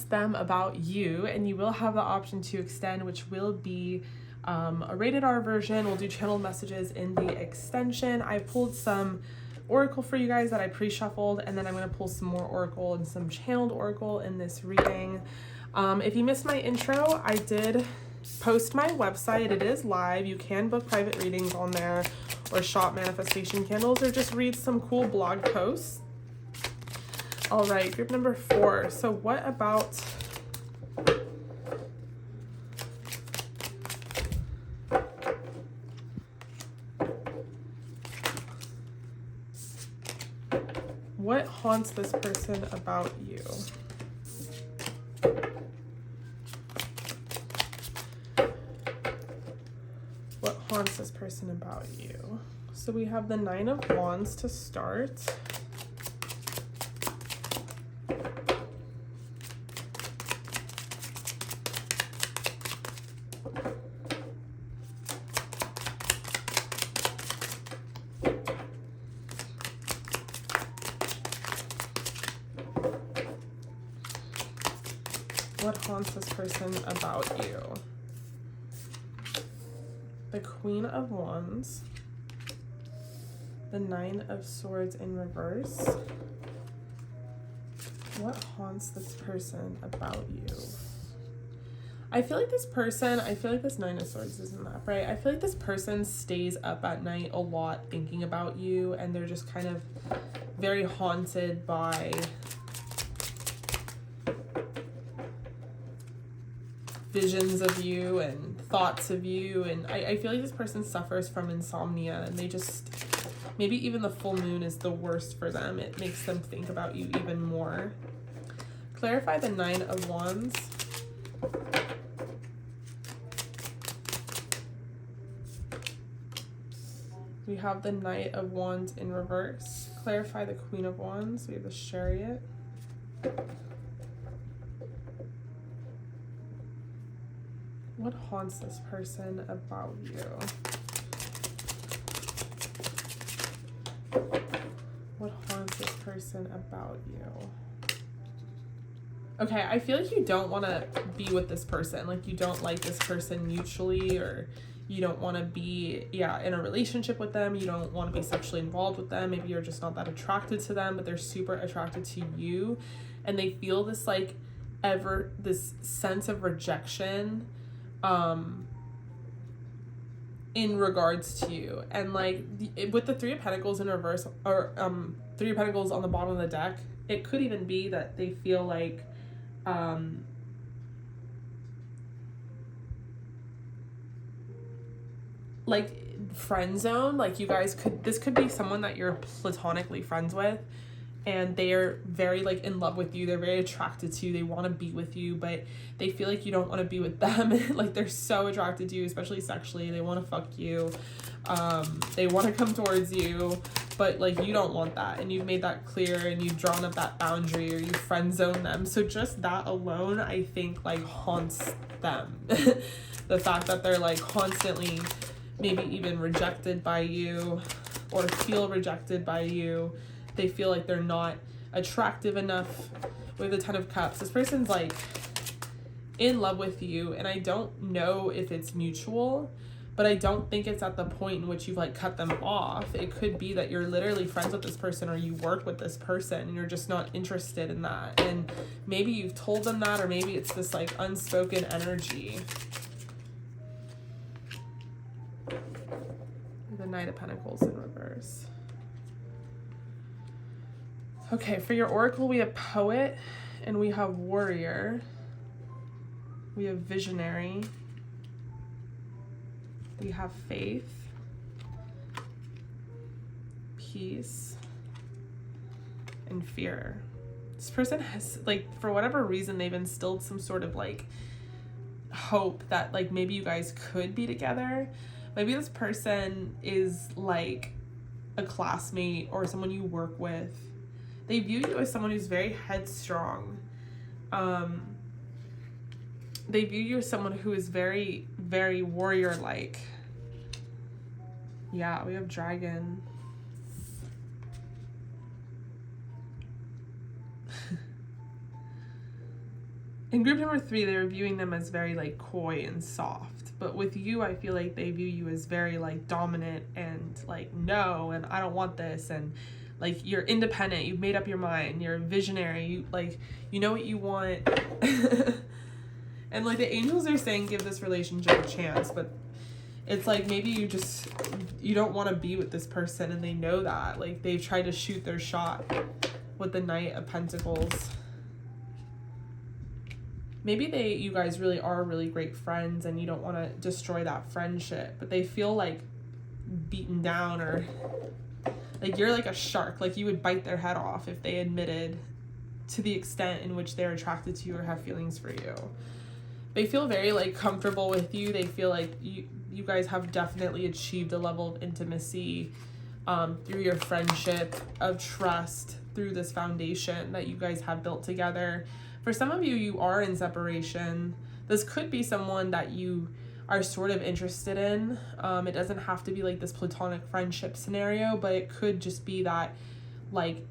Speaker 1: them about you, and you will have the option to extend, which will be a rated R version. We'll do channeled messages in the extension. I pulled some oracle for you guys that I pre-shuffled, and then I'm going to pull some more oracle and some channeled oracle in this reading. If you missed my intro, I did post my website. It is live. You can book private readings on there, or shop manifestation candles, or just read some cool blog posts. All right, group number 4. So what about what haunts this person about you? What haunts this person about you? So we have the 9 of Wands to start. What haunts this person about you? The Queen of Wands, the 9 of Swords in reverse. What haunts this person about you? I feel like this person, I feel like this 9 of Swords isn't that right. I feel like this person stays up at night a lot thinking about you, and they're just kind of very haunted by visions of you and thoughts of you. And I feel like this person suffers from insomnia, and they just, maybe even the full moon is the worst for them. It makes them think about you even more. Clarify the 9 of Wands. We have the Knight of Wands in reverse. Clarify the Queen of Wands. We have the Chariot. What haunts this person about you? What haunts this person about you? Okay, I feel like you don't want to be with this person. Like, you don't like this person mutually, or you don't want to be, in a relationship with them. You don't want to be sexually involved with them. Maybe you're just not that attracted to them, but they're super attracted to you. And they feel this, like, this sense of rejection in regards to you. And, like, with the 3 of Pentacles in reverse, or 3 of Pentacles on the bottom of the deck, it could even be that they feel like friend zone. Like, you guys this could be someone that you're platonically friends with, and they're very, like, in love with you. They're very attracted to you. They want to be with you, but they feel like you don't want to be with them. Like, they're so attracted to you, especially sexually. They want to fuck you. They want to come towards you, but, like, you don't want that, and you've made that clear, and you've drawn up that boundary, or you friend zone them. So just that alone, I think, like, haunts them. The fact that they're, like, constantly maybe even rejected by you, or feel rejected by you. They feel like they're not attractive enough. With the 10 of Cups, this person's, like, in love with you, and I don't know if it's mutual, but I don't think it's at the point in which you've, like, cut them off. It could be that you're literally friends with this person, or you work with this person, and you're just not interested in that. And maybe you've told them that, or maybe it's this, like, unspoken energy. The Knight of Pentacles in reverse. Okay, for your oracle, we have Poet, and we have Warrior. We have Visionary. We have Faith, Peace, and Fear. This person has, like, for whatever reason, they've instilled some sort of, like, hope that, like, maybe you guys could be together. Maybe this person is, like, a classmate or someone you work with. They view you as someone who's very headstrong. They view you as someone who is very, very warrior-like. Yeah, we have Dragon. In group number 3, they're viewing them as very, like, coy and soft. But with you, I feel like they view you as very, like, dominant and, like, no, and I don't want this, and, like, you're independent, you've made up your mind, you're a visionary, you, like, you know what you want. And, like, the angels are saying give this relationship a chance, but it's like maybe you don't want to be with this person, and they know that. Like, they've tried to shoot their shot with the Knight of Pentacles. Maybe you guys really are really great friends, and you don't want to destroy that friendship, but they feel, like, beaten down, or like you're like a shark. Like, you would bite their head off if they admitted to the extent in which they're attracted to you or have feelings for you. They feel very, like, comfortable with you. They feel like you guys have definitely achieved a level of intimacy through your friendship, of trust, through this foundation that you guys have built together. For some of you, you are in separation. This could be someone that you are sort of interested in. It doesn't have to be, like, this platonic friendship scenario, but it could just be that, like,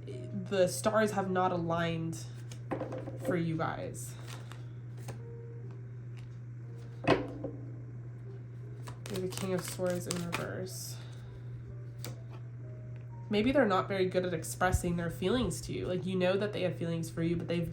Speaker 1: the stars have not aligned for you guys. We have the King of Swords in reverse. Maybe they're not very good at expressing their feelings to you. Like, you know that they have feelings for you, but they've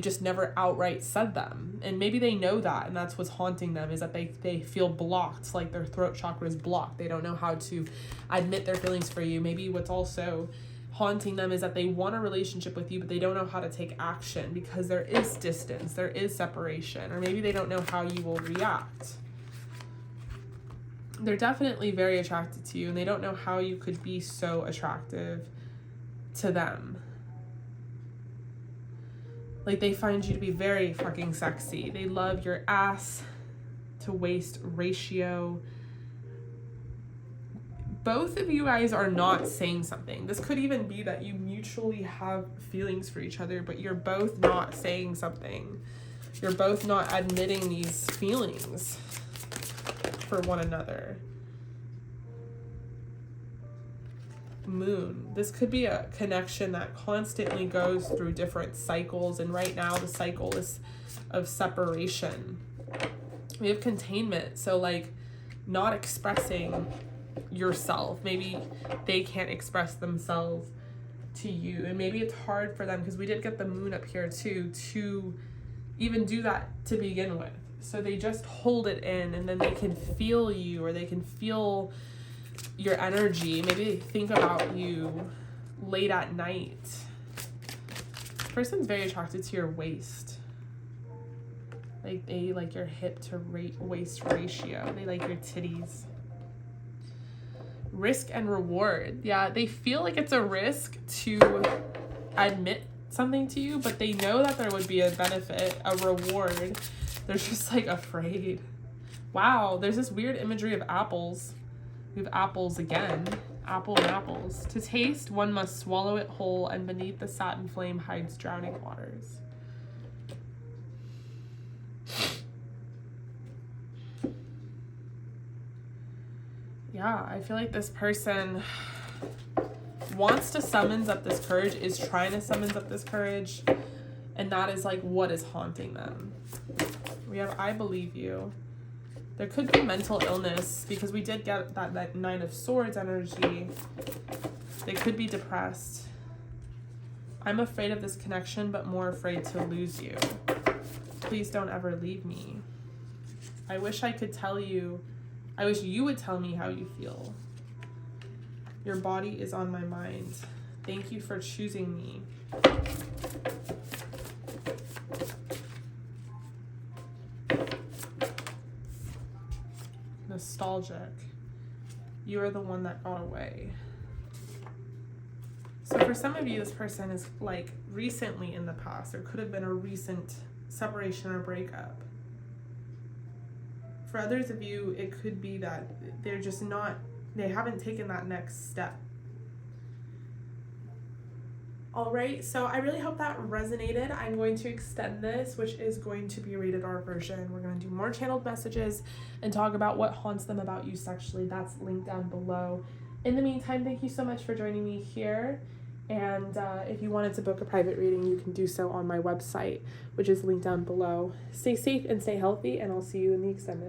Speaker 1: just never outright said them. And maybe they know that, and that's what's haunting them, is that they feel blocked, like their throat chakra is blocked. They don't know how to admit their feelings for you. Maybe what's also haunting them is that they want a relationship with you, but they don't know how to take action because there is distance, there is separation, or maybe they don't know how you will react. They're definitely very attracted to you, and they don't know how you could be so attractive to them. Like, they find you to be very fucking sexy. They love your ass to waist ratio. Both of you guys are not saying something. This could even be that you mutually have feelings for each other, but you're both not saying something. You're both not admitting these feelings for one another. Moon. This could be a connection that constantly goes through different cycles, and right now the cycle is of separation. We have containment, so like not expressing yourself. Maybe they can't express themselves to you, and maybe it's hard for them because we did get the moon up here too to even do that to begin with. So they just hold it in, and then they can feel you, or they can feel your energy. Maybe they think about you late at night. This person's very attracted to your waist. Like, they like your hip to waist ratio. They like your titties. Risk and reward. Yeah, they feel like it's a risk to admit something to you, but they know that there would be a benefit, a reward. They're just like afraid. Wow, there's this weird imagery of apples. We have apples again. Apple and apples. To taste, one must swallow it whole, and beneath the satin flame hides drowning waters. Yeah, I feel like this person wants to summons up this courage, is trying to summons up this courage, and that is like what is haunting them. We have I believe you. There could be mental illness because we did get that Nine of Swords energy. They could be depressed. I'm afraid of this connection, but more afraid to lose you. Please don't ever leave me. I wish I could tell you. I wish you would tell me how you feel. Your body is on my mind. Thank you for choosing me. Nostalgic. You are the one that got away. So for some of you, this person is like recently in the past. There could have been a recent separation or breakup. For others of you, it could be that they're just not, they haven't taken that next step. All right, so I really hope that resonated. I'm going to extend this, which is going to be a rated R version. We're going to do more channeled messages and talk about what haunts them about you sexually. That's linked down below. In the meantime, thank you so much for joining me here. And if you wanted to book a private reading, you can do so on my website, which is linked down below. Stay safe and stay healthy, and I'll see you in the extended.